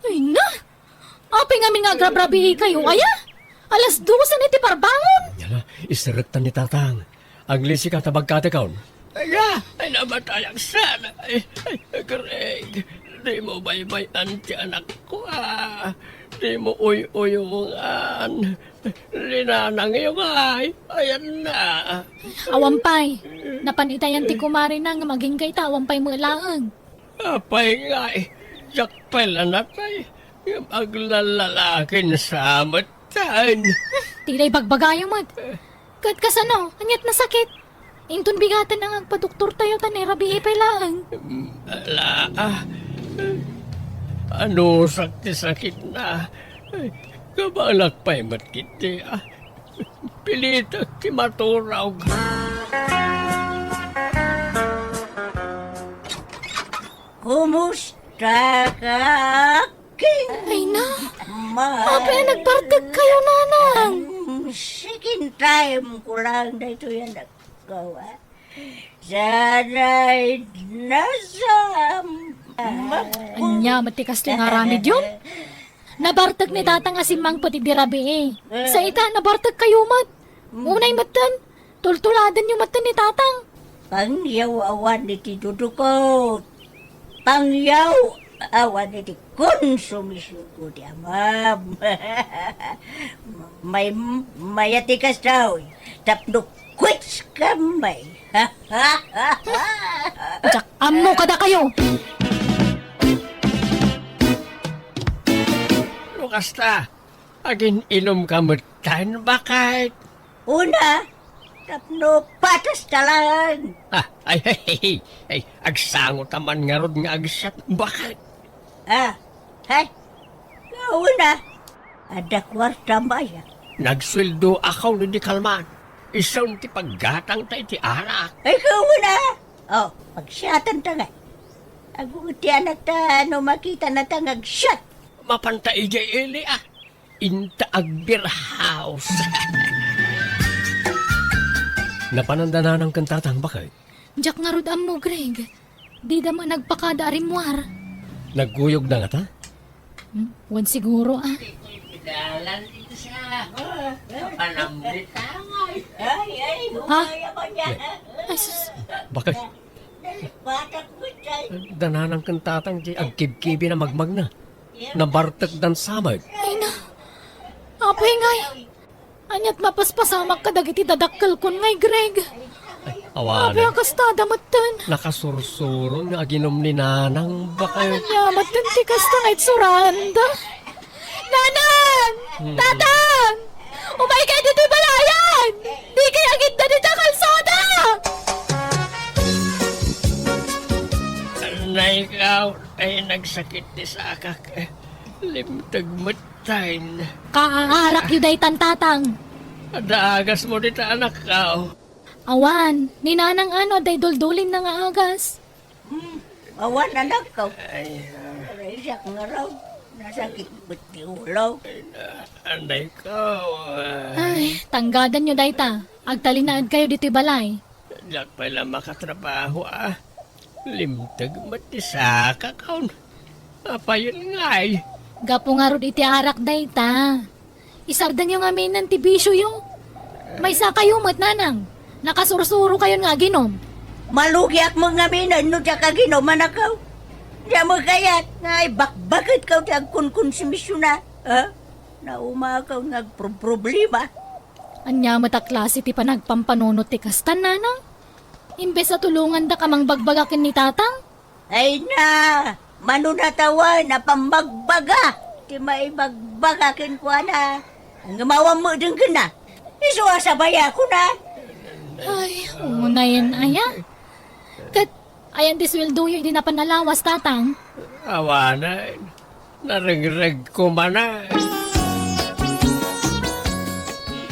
Ay na! Apay nga nga grabrabi kayo, aya! Alas 12 na ti parbangon! Yala, isirektan ni tatang. Ang lisi ka tabagkatikaw. Ay namatayang sana. Greg, di mo baybayan ti anak ko Di mo uy-uyungan. Linanang yung ayan na. Awampay, napanitayan ti kumari na nga maging kay tawampay mo laang. Apay nga jakpel anatay. Maglalalakin sa matan. Tilay bagbagayo mat. Kat kasano, anyat na sakit. Ington bigatan ang agpadoktor tayo tanerabi ipay laang. Ala, ano sakit na. Kabalak pa'y matkiti Pilit at ti maturaw. Kumusta ka, King? Ay na, Ma. apay nagpartag kayo nanang. Second time ko lang na ito yan nagawa. Sana'y nasa... Anya, matikas ti nga ramid yun. Nabartag ni tatang asimang pati dirabi eh. Sa ita, nabartag kayo mat. Unay matan, tultuladan yung matan ni tatang. Pangyaw-awan ni ti Dudukot. Pangyaw awan ni ti konsumisyon ko di amam. May atikas daw. Tapno quits kamay. Jak, amo kada kayo. Kasta, agin inom ka matan bakit? Una, tapno patas talang. Ay, agsangot naman nga rod nga agsat. Bakit? Hay, una, ada kwarta maya. Nagsweldo akaw ni di kalman. Isang ti paggatang tayo ti anak. Ay, una. Oh, pagsyatan tangay. Aguti anak ta, no makita na tangag shot. Mapantay jay ili Inta agbir house. Napanandana ng kantatang bakit? Jak nga rod amo, Greg. Di daman nagpakada arimwar. Nagguyog na nga ta? Wan siguro Dalan dito siya. Panamit Ay, Ha? umaya ba niya? Ay, sus. Bakit? Patak mo siya. Dananang kantatang jay agkib-kibi na magmag na. Nabartag dan samag. Ay na. Apay ngay. Anyat mapaspasamak ka dagiti dadakkel kon ngay, Greg. Apay Awana. akastada matan. Nakasursuro nga aginom ni nanang bakit? Yamat din ti kasta ngay't suranda. Nanang! Tatang! Umay kayo dito balayan! Di kaya gitna dito kalsada! Na ikaw ay nagsakit ni sakak. Limtag matayin. Kaarak yun day tatang. Adagas mo dito anak ka. Awan, ni nanang ano day duldulin na nga agas. Awan anak ko. Ay, siya nga raw. Nasakit ba't di ulo? Anday ka. Ay, tanggadan nyo day ta. Agtalinaad kayo dito'y balay. Diyak pala makatrabaho Limtag mati sakak kaon. Apa yun nga Gapo nga rod iti arak day ta. Isardan nyo nga may nantibisyo yung. May sa kayo mat nanang. Nakasursuro kayo nga ginom. Malugi ak mga minan no siya kaginuman akaw. Diya mo kayat nga bakit ka tiyag konsumisyon na? Ha? Naumakaw nagproblema. Anya mataklase ti panagpampanunot ti kastan nanang. Imbes sa tulungan da kamang bagbagakin ni tatang. Ay na! Manunatawa na pambagbaga. Di may bagbagakin ko na. Ang gamawa mo din ka na. Isuasabay ako na. Ay, una yan aya. Kat, ayan disweldo yung di na panalawas tatang. Awana. Naregreg ko mana.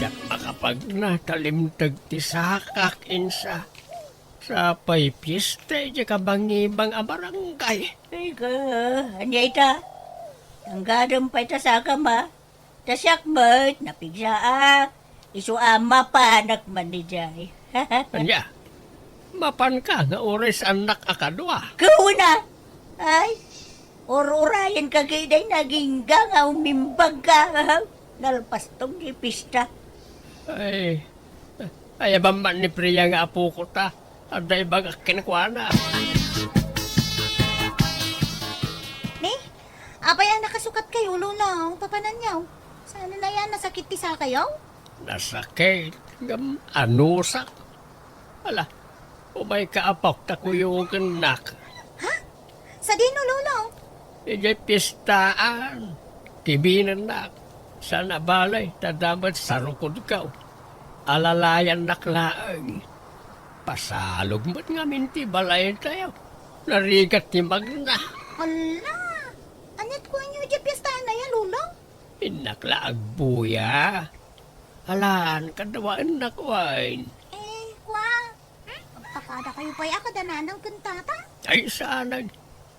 Diyak makapag natalimtag ti sakak insa. Sa pay piste, di ka bangibang abarangay. Ay ka, anya ita. Ang gadang pa ita sa kama. Tasyak mo't napigsaak. Isu ama pa anak man ni Jay. Anya, Mapan ka nga oras anak akadwa. Kauna! Ay, orurayan ka giday naging gangaw mimbag ka. Nalpastong ipista. Ay, ay man ni Priya nga apo ko ta. Aday bagak kinakwana. Ni, apay ang nakasukat kayo, Lolo, papanan niyaw. Sana na yan, nasakit ti sa kayo? Nasakit. Ngam anusak. Ala, umay kaapak ta kuyo kenak. Sa dino, Lolo. Ijay pistaan. Tibinan na. Sana balay, tadamat sa rukod ka. Alalayan naklaang. Pasalog mo't nga minti balay tayo. Narigat ni Magna. Ala, anyat ko inyo di pistahan na yan, Lolo. Inaklaag buya. Alan, kadawaan na kuwain. Kwa, pagpakada kayo pa'y ako dananang kantata. Ay sana.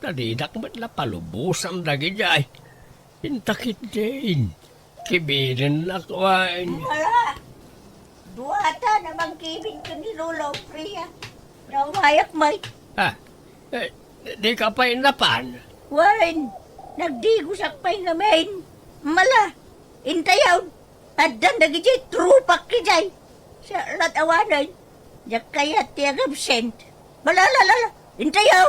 Nadidak mo't la palubusan lagi jay. Intakit din. Kibirin na kuwain. Wala! Duwata namang kibin ka ni Lolo Priya. Nawayak may. Ha? Di ka pa inapan. Wain, nagdigusak pa'y ngamin. Mala, intayaw. Adan nagijay, trupak kijay. Sa latawanan, yak kayat tiyag absent. Malalalala, intayaw.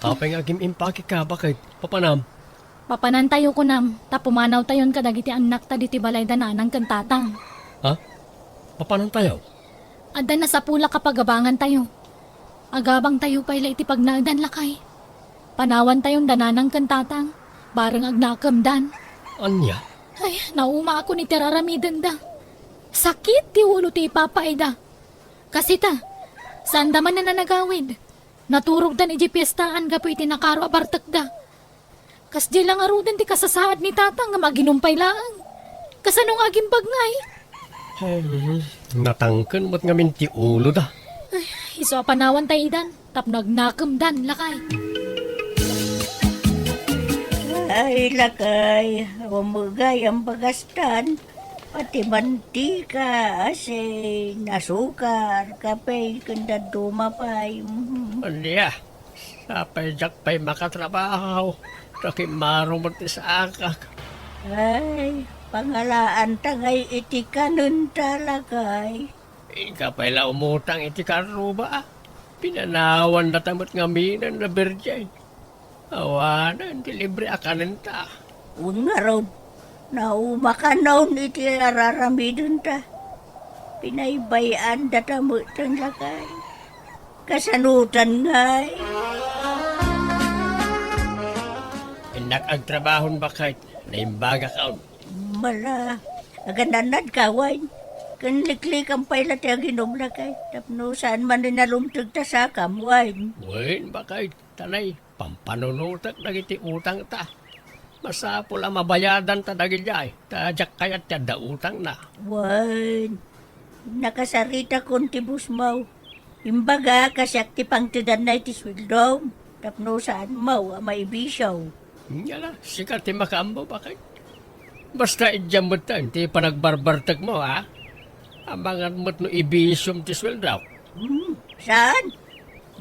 Kapay nga impake ka, bakit? Papanam. Papanan tayo ko nam, tapumanaw tayon kadagiti anak ta diti balay dananang kantatang. Ha? Papanam tayo? Adan na sa pula kapag abangan tayo. Agabang tayo pa iti pagnagdan lakay. Panawan tayong dananang kantatang, bareng agnakamdan. Anya? Ay, nauma ako ni tiraramidan da. Sakit ti ulo ti ipapaida. Kasi ta, saan daman na nanagawid? Naturog dan iji piyestaan gapo iti nakaro abartak da. Kas di lang arudan ti kasasaad ni tatang nga maginumpay laang. Kasanong aging bagnay? Natangken mo't nga minti ulo da. Ay, iso panawan tayo idan, tapnagnakam lakay. Ay, lakay. Umugay ang bagastan. Pati mantika, asin, asukar, kape, kanda dumapay. Anya? Sapay jak pa'y makatrabaho. Takimaro mo't sa akak. Ay, pangalaan tangay iti kanun talakay. Ika pa'y umutang iti karuba. Pinanawan na tamot nga minan na berjay. Awanan, di libre akanan ta. Nga raw, naumakanaw iti araramidun ta. Pinaybayan datamutan lakay. Kasanutan ngay. Inak ang trabahon bakit? Naimbaga ka. Mala, agananad kawain. Kanliklik ang payla ti aginom lakay. Tapno saan man rin nalumtag ta sa kamwain. Wen bakit? Tanay, pampanunutak dagiti utang ta. Masapul ang mabayadan ta dagijay. Tajak kayat da utang na. Wan, nakasarita kon ti busmaw. Imbaga kasyak ti pangtidan na iti swildom. Tapno saan maw may bisyaw. Yala, sikat ti makambo bakit? Basta idjamot ta, ti panagbarbartag mo ha. Amangan mo't no ibisyom ti sweldaw. Saan?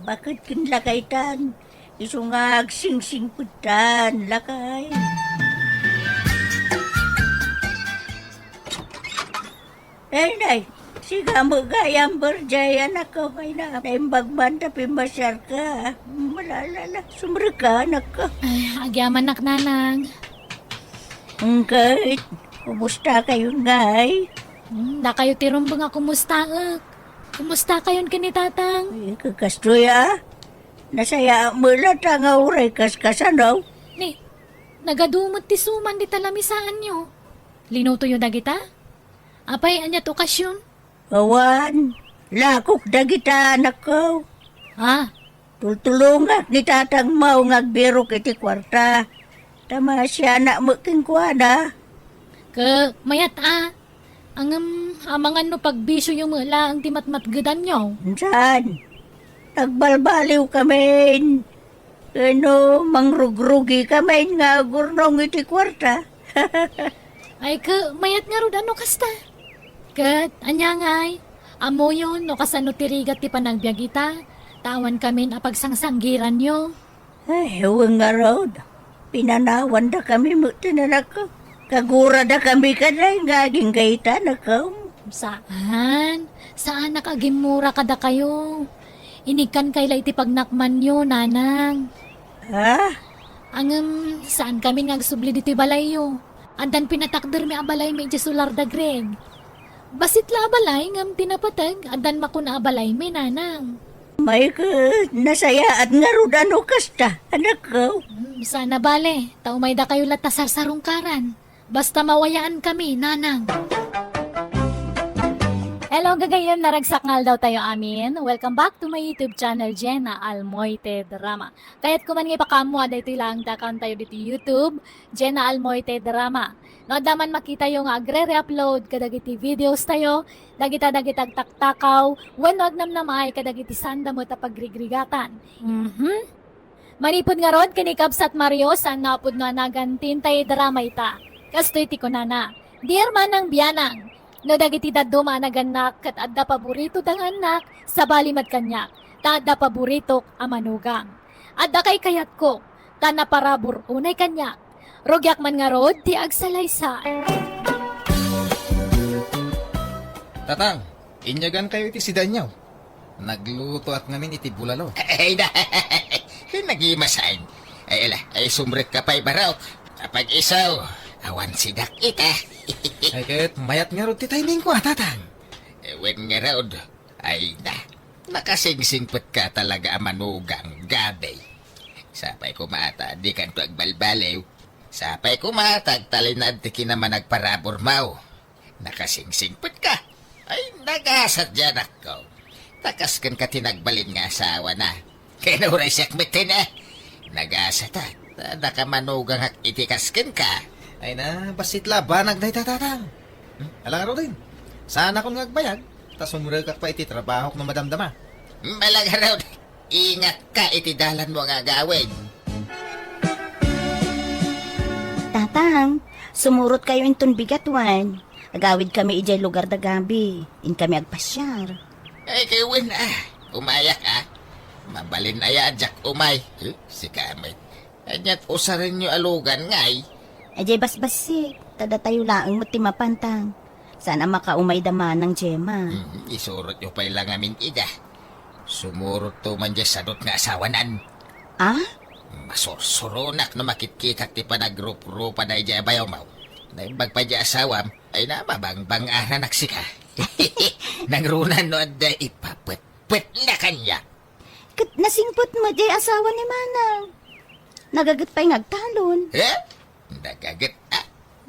Bakit kinlakay tan? Isungag sing-sing putan, lakay. Nay, siga mo gayang berjaya anak ko kay na. Naimbagman tapi masyar ka. Malalala, sumra ka anak ko. Ay, agyaman nanang. Kahit, kumusta kayo ngay? Da kayo tirumbang nga kumusta ak. Kumusta kayon kini tatang? Ay, kakastoya. Nasaya mo lang nga uray kaskasanaw. Ni, nagadumot ti suman di talamisaan nyo. Linuto yung dagita? Apay, anyat okasyon? Awan, lakok dagita anak ko. Ah, Tultulungak ni tatang mau ngagbiro iti kwarta. Tama siya na mo kingkwada. mayat Ang amangan no pagbisyo yung mula ang timatmatgadan nyo. Saan? Nagbalbaliw kami. Ano, mangrugrugi kami nga gurnong iti kwarta. Ay mayat nga rod ano kasta? Kat, anyangay. Amo yun, no kasano tirigat ti panagbiag ita. Tawan kami na pagsangsanggiran nyo. Ay, huwag nga road. Pinanawan da kami mo tinanak ko. Kagura da kami ka na ngaging gaita na ka. Saan? Saan nakagimura kada kayo? Inikan kay iti pagnakman nyo, nanang. Ha? Saan kami nagsubli dito balay yo? Andan pinatakder mi abalay mi jesular da greg. Basit la abalay ngam tinapatag, andan makuna abalay mi nanang. May ka nasaya at nga road ano kasta, anak ko. Sana bale, tao may da kayo latasar sarungkaran. Basta mawayaan kami, nanang. Hello, gagayon, naragsak ngal daw tayo amin. Welcome back to my YouTube channel, Jenna Almoite Drama. Kaya't kuman nga ipakamu, dito lang takan tayo dito YouTube, Jenna Almoite Drama. No, daman makita yung agre-re-upload kadagiti videos tayo, dagita-dagitag taktakaw, wenod namnamay kadagiti sanda mo tapagrigrigatan. Manipod nga rod, kanikabs at Mario, saan napod nga nagantin tayo drama ita. Kastoy ti ko nana. Dear manang biyanang, no dagiti daddo managanak kat adda paborito dang anak sa balimad kanyak. Ta adda paborito amanugang. Adda kay kayat ko, ta naparabor unay kanyak. Rogyak man nga rod, ti agsalaysa. Tatang, inyagan kayo iti si Danyaw. Nagluto at ngamin iti bulalo. Ay na, nagimasain. Ay ala, ay sumrek ka pa'y baraw. Kapag isaw, awan sidak ita. Ay kahit mayat nga rod ti timing ko, tatang. Ewen nga raod, ay na, nakasingsingpot ka talaga amanugang gabay. Sapay kumata, di kanto agbalbalew. Sapay kumata, talinad ti kinaman nagparabor mau. Nakasingsingpot ka. Ay, nagasat dyan ako. Takas kan ka tinagbalin nga asawa na. Kaya nauray siyak mitin eh. Nagasat at, nakamanugang hak itikaskin ka. Ay na, basit labanag na tatang. Alang araw din. Sana kung nagbayag, tas umurag ka pa iti trabaho kung madamdama. Malaga raw, ingat ka itidalan mo nga gawin. Tatang, sumurot kayo inton bigatwan. Agawid kami ijay lugar da gabi. In kami agpasyar. Ay, kiwin umayak Mabalin aya jak umay. Si Kamit. Anyat usarin nyo alugan ngay. Ajay basbasi. Tada tayo laang mo timapantang. Sana makaumay daman ng Gemma. Isurot nyo pa ilang amin ida. Sumurot to man dyan sadot nga asawanan. Ah? Masursurunak na makitkitak ti panagrup-rupa na ija bayaw mau. Naimbag pa dya asawam, ay na mabangbang aranak sika. Nangrunan no da ipapet-pet na kanya. Kat nasingpot mo jay asawa ni Manang. Nagagat pa'y ngagtalon. Nagagat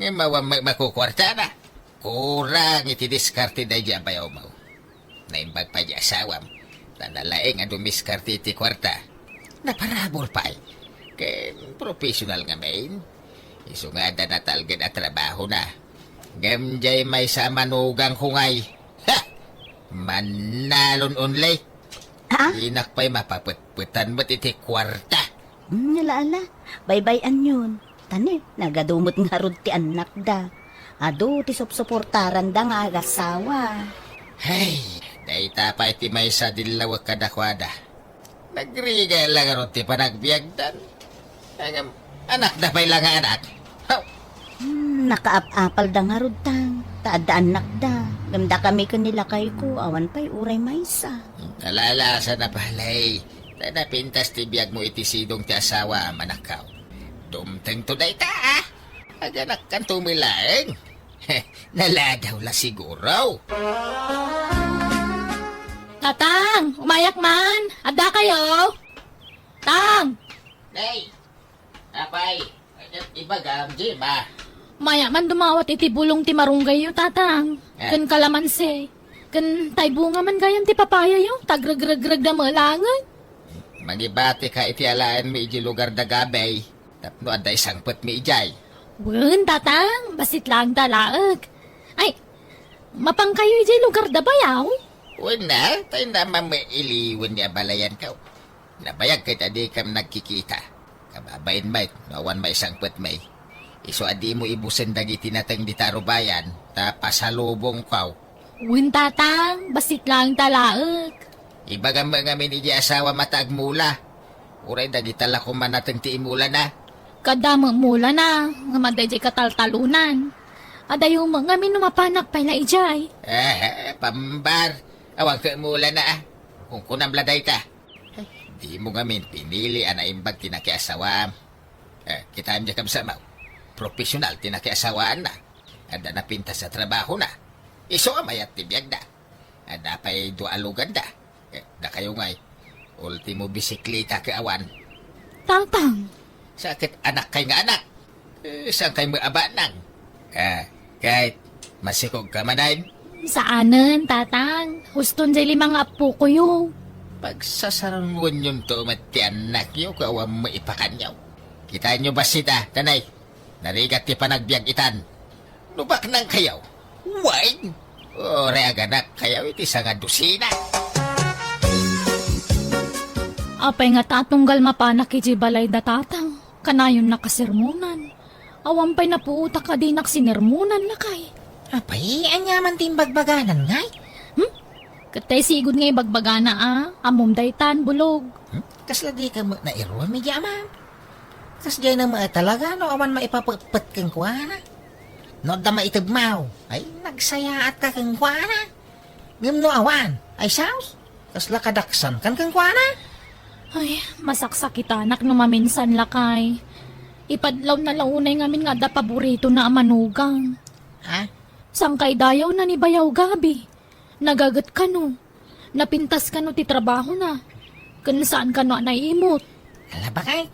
Nga mawang makukwarta na. Kurang iti diskarte na dya bayaw mau. Naimbag pa dya asawam, tanalaeng ang dumiskarte iti kwarta. Naparabor pa kay professional nga main. Iso nga da natalgan at trabaho na. Gamjay may sa manugang kungay. Ha! Manalon unlay. Ha? Inak pa'y mapaputputan mo't iti kwarta. Nalaala. Baybayan yun. Tani, nagadumot nga rod ti anak da. Ado, ti supsuportaran da nga agasawa. Hey, dahita pa iti may sa dilawag kadakwada. Nagriga lang ron ti panagbiagdan. Anak na pa'y lang anak. Nakaap-apal da nga rod tang. Taada anak da. Gamda kami kanila kay ko. Awan pa'y uray maysa. Nalalasa na palay. Napintas ti biyag mo iti sidong ti asawa manakaw. Dumteng to dayta Aganak kan tumilaeng. Naladaw la siguro. Tatang, umayak man. Adda kayo. Tang, Nay, apay, iba gamji ba? maya man dumawat iti bulong ti marunggay yung tatang. Kan kalamansi. Kan taybunga man gayan ti papaya yung tagrag-rag-rag na malangan. Magibati ka iti alaan mi iji lugar da gabay. Tapno aday sangpot mi ijay. Wen, tatang, basit lang dalaag. Ay, mapang kayo iti lugar da bayaw? Una, tayo naman may iliwan niya balayan ka. Nabayag kay tadi kam nagkikita. Kababayin may, nawan may sangpot may. Iso adi mo ibusen dagiti natang di taro bayan, ta pasalubong kaw, Uwin tatang, basit lang talaak. Ibagang mga minigi asawa matag mula. Uray dagitala ko man natin ti imula na. Kadamang mula na, nga madayjay kataltalunan. Adayo mga minumapanak pa na ijay. Pambar. Awag ka mula na ah. Kung kunamladay ka. Ay, di mo gamin pinili ana imbag tinakiasawam. Kita am jakam sama. Profesional tinakiasawaan na. Ada na pinta sa trabaho na. Iso amayat tibiyag na. Ada pa'y dualugan da. Da kayo ngay. Ultimo bisikleta ka awan. Tatang, Sakit anak kay nga anak. Saan kay maaba nang? Kahit masikog ka manayin. saanan tatang? Huston jay limang apo ko yo. Pagsasarangon yun to mati anak nyo kawang maipakanyaw. Kita nyo ba sita, tanay? Narigat ti panagbiag itan. Lubak nang kayaw. Wine! Ore aganak kayaw iti sa nga dusina. Apay nga tatunggal mapanak iji balay da tatang. Kanayon nakasirmunan. Awan pa'y napuutak ka din naksinirmunan na kay. Apay, anyaman timbagbaganan ngay. Katay sigod ngay bagbagana amom daytan bulog. Kasla di ka mo na iro, mi yaman. Kas jay na mga talaga, no aman maipapagpat kang kuwana. No da maitagmaw, ay nagsaya at ka kang kuwana. Ngam no awan, ay saus. Kasla kadaksan kan kang kuwana. Ay, masaksakitanak no maminsan lakay. Ipadlaw na launay ngamin nga da paborito na amanugang. Ha? Sangkay dayaw na ni bayaw gabi. Nagagat ka no. Napintas ka no ti trabaho na. Kung saan ka no naimot. Ala ba kay?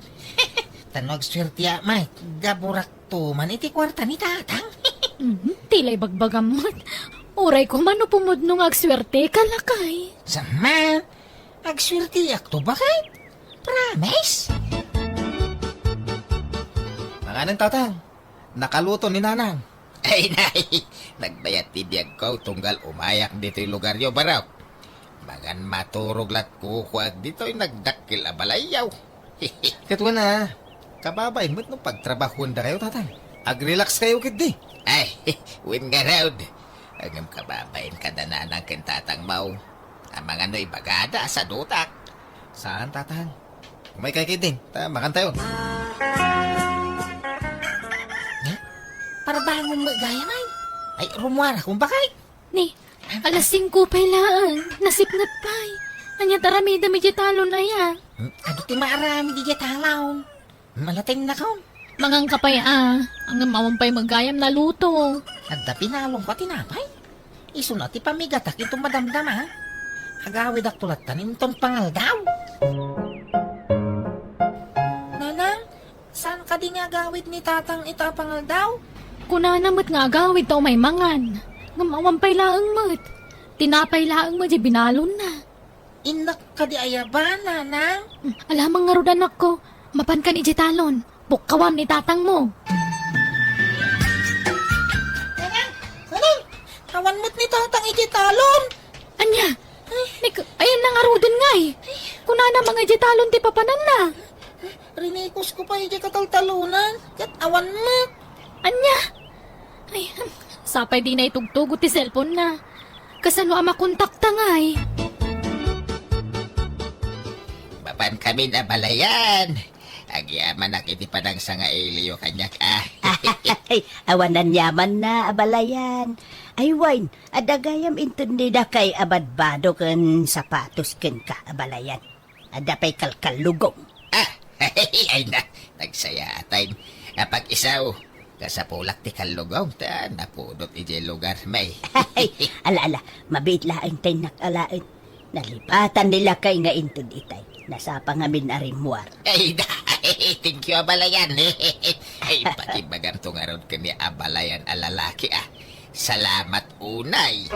Tanog swerte may. Gaburak to man iti kwarta ni tatang. Tilay bagbagamat. Oray ko man no pumudno nga agswerte ka lakay. Sama, agswerte akto ba kay? Promise? Manganan tatang. Nakaluto ni nanang. Ay, nay. Nagbayat tibiyag ko tunggal umayak dito yung lugar nyo, baraw. Magan maturog lat kukuag dito yung nagdakil abalayaw. Katwa na, kababay mo't nung pagtrabahon da kayo, tatang. Ag-relax kayo, kid di. Ay, win nga raud. Agam kababayin ka na nanang kintatang mau. Ang mga no'y bagada sa dutak. Saan, tatang? Umay kay kid din. Makan tayo. Para ba mong magaya may? Ay, rumwara kung bakay. Ni, alas 5 pa lang. Nasipnat pa'y. Anya taramida medyo talon aya. Ano ti maarami di talaw? Malating na kaon. Mangang kapay ang mawampay magayam na luto. At da pinalong pa tinapay. Iso na ti pamigatak itong madamdam ha. Agawid ak tulat tanin itong pangaldaw. Nanang, saan ka di nga agawid ni tatang ita pangaldaw? Kuna namat nga agawid tao may mangan. Nga mawampay laang mat. Tinapay laang mat, binalon na. Inak ka di ayaban, nanang. Alamang nga rodan ako. Mapan ka ni Jitalon. Bukawam ni tatang mo. Nanang, hawan mo't ni tatang ijitalon. Anya, ayan na nga rodan nga eh. Kuna na mga Jitalon ti papanan na. Rinikos ko pa iji kataltalunan. Kat awan mo't. Anya, ay, sapay di na itugtugot ti cellphone na. Kasano ang makontakta nga eh. Bapan kami na balayan. Agyaman nakiti pa ng sanga iliyo kanyak Ay, awanan yaman na, abalayan. Ay, wine, adagayam intundi da kay abadbado kan sapatos ken ka, abalayan. Adapay kalkalugong. Ay na, nagsaya atay. Kapag isaw, kasapulak ti kalugong ta, napudot ije lugar may. Ay, ala, mabit laang tay nakalain. Nalipatan nila kay nga intud itay. Nasa pangamin arimwar. Ay da, thank you abalayan. Ay, pati bagang tungarod ka ni abalayan alalaki Salamat unay.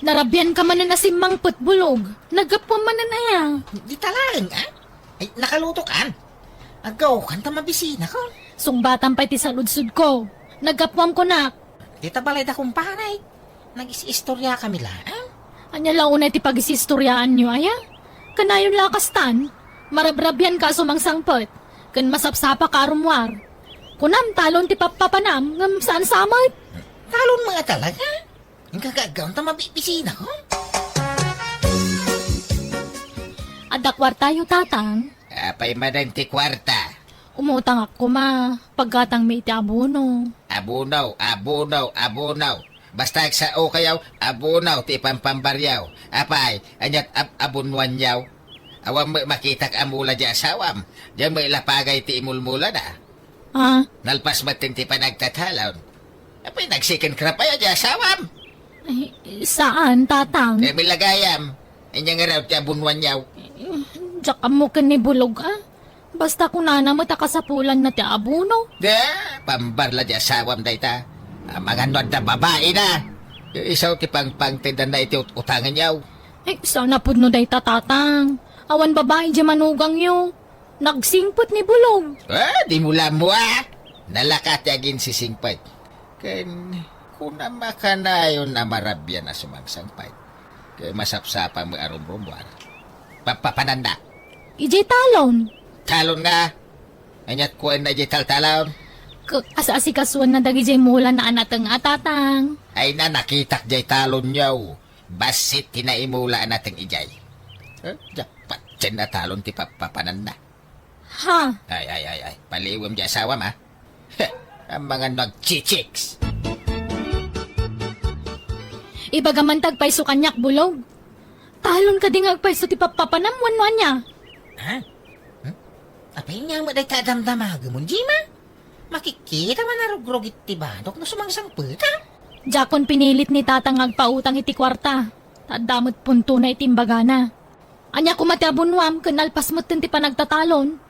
Narabyan ka man na nasimang putbulog. Nagapwa man na ya. Di talang, Ay, nakaluto kan. Agaw, kanta mabisina ko. Sungbatan pa iti saludsud ko. Nagapwam ko na. Di tabalay da kumparay. Nag-istorya kami lang. Anya launay ti pag-isistoryaan nyo, aya? Kanayon lakastan. Marabrabyan ka sumang sangpot. Kan masapsapa ka arumwar. Kunam, talon ti papapanam, ngam saan samay. Talon mga talaga. Ang kagagaw na mabibisina ko. Adda kwartayo tatang. Apay madan ti kwarta. Umutang ako ma, pagkatang may iti abono. Abunaw, abunaw, abunaw. Basta sa o kayaw, abunaw ti pampambaryaw. Apay, anyat abunwan yaw. Awam mo makitak amula di asawam. Diyan mo ilapagay ti imulmula na. Ah, Nalpas matin ti panagtatalon. Apay, nagsikin krapaya di asawam. ay, saan tatang? Kaya milagayam. Inyang araw ti abunwan yaw. Diyak mo ni bulog ah. Basta kung nana matakasapulan na ti abono. Da, pambarla di asawam da ita. Mga nod na babae na. Isaw ti pangtindan na iti utangan yaw. Eh, sana pud no day tatang. Awan babae di manugang yo. Nagsingpot ni bulog. Di mula mo Nalakat yagin si singpay. Ken, kung namakanayon na marabyan na sumangsangpay. Kaya masapsapa mo arumrumwar. Papananda. Ije talon. Talon nga. Anyat ko na ijay talon. Asikasuan na dagi jay mula na anatang atatang. Ay na nakitak jay talon yaw. Basit tinaimula nating ijay. Japat dyan na talon ti papananda. Ha? Ay. Paliwam di asawam ha. Ang mga nag-chichiks. Ibagaman tagpay so kanyak bulog. Talon ka di ngagpay so ti papapanam wanwan niya. Ha? Apay nga mo day kadamdamaga mo, Jima? Makikita man narugrog iti bandok na sumangsangput, ha? Jakon pinilit ni tatang agpautang iti kwarta. Tadamot punto na itimbagana. Anya kumati abunwam kanalpas mo ti panagtatalon.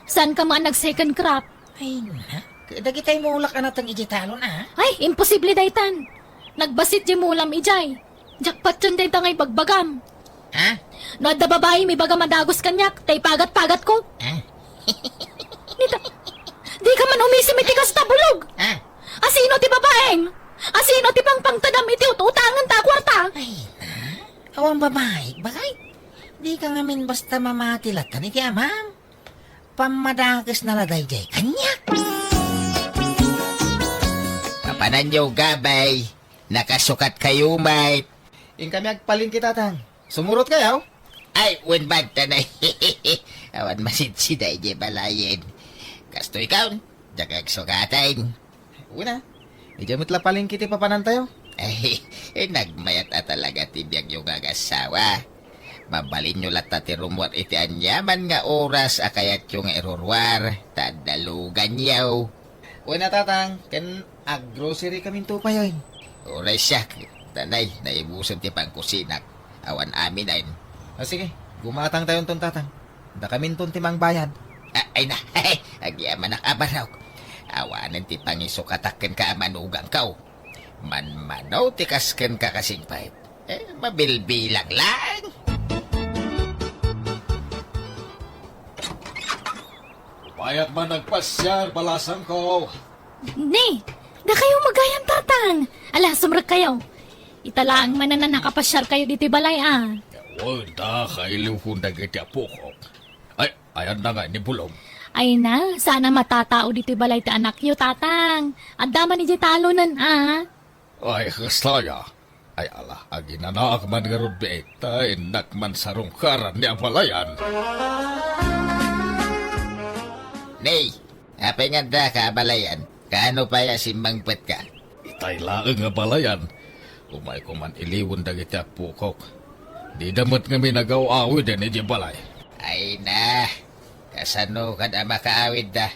Saan ka man nag-second crop? Ay na, dagi tayo mulak ka natang ijitalon, ha? Ay, imposible daytan. Nagbasit di mulam ijay. Jakpat yun daytan ngay bagbagam. Ha? No adda babae may baga madagos kanyak, tay pagat-pagat ko. Ha? Nita, di ka man umisim iti kas tabulog. Ha? Asino ti babaeng? Asino ti pangpangtadam iti ututangan ta kwarta? Ay na, awang babae, bagay. Di ka ngamin basta mamatilat ka ni amam. Pamadagas na laday jay kanyak. Kapanan niyo gabay, nakasukat kayo, mate. Ing kami agpalingki tatang. Sumurot kayo? Ay, unbad tanay. Awan masinsiday di balayin. Kasto ikaw, dagag sukatain. Una. Medyo mitla palingki ti papanan tayo. Ay, nagmayat na talaga tibiyag yung agasawa. Mabalin nyo lat ti rumwat iti anyaman nga oras akayat yung erorwar. Tadalugan yaw. Una tatang, ken ag-grocery kami tupay yun. Oras siya, tanay, naibusan ti pangkusinak. Awan amin ay. O sige, gumatang tayo ton tatang. Da kami ton timang bayad. Ay na, agyaman nakabaraw. Awanan ti pangisukataken ka manugang kaw. Manmanaw ti kasken ka kasing pahit. Mabilbilang lang. Payat man nagpasyar, balasan ko. Ni, da kayo magayam tatang. Ala, sumrag kayo. Italaang man na nakapasyar kayo dito balay ah. Wala, kailiw ko nagiti apo ko. Ay, ayan na nga, ni Bulong. Ay na, sana matatao dito balay ti anak yo tatang. Anda man ni talonan ah. Ay, kastaya. Ay, ala, aginanak man nga ron beekta, inak man sarong karan ni Apalayan. Nay, apay nga da ka balayan. Kaano pa ya simbangpet ka? Itay laang nga balayan. Umay ko man iliwan dagiti apo ko. Di damot nga minagaw-awid din ni balay. Ay na, kasano ka na makaawid da.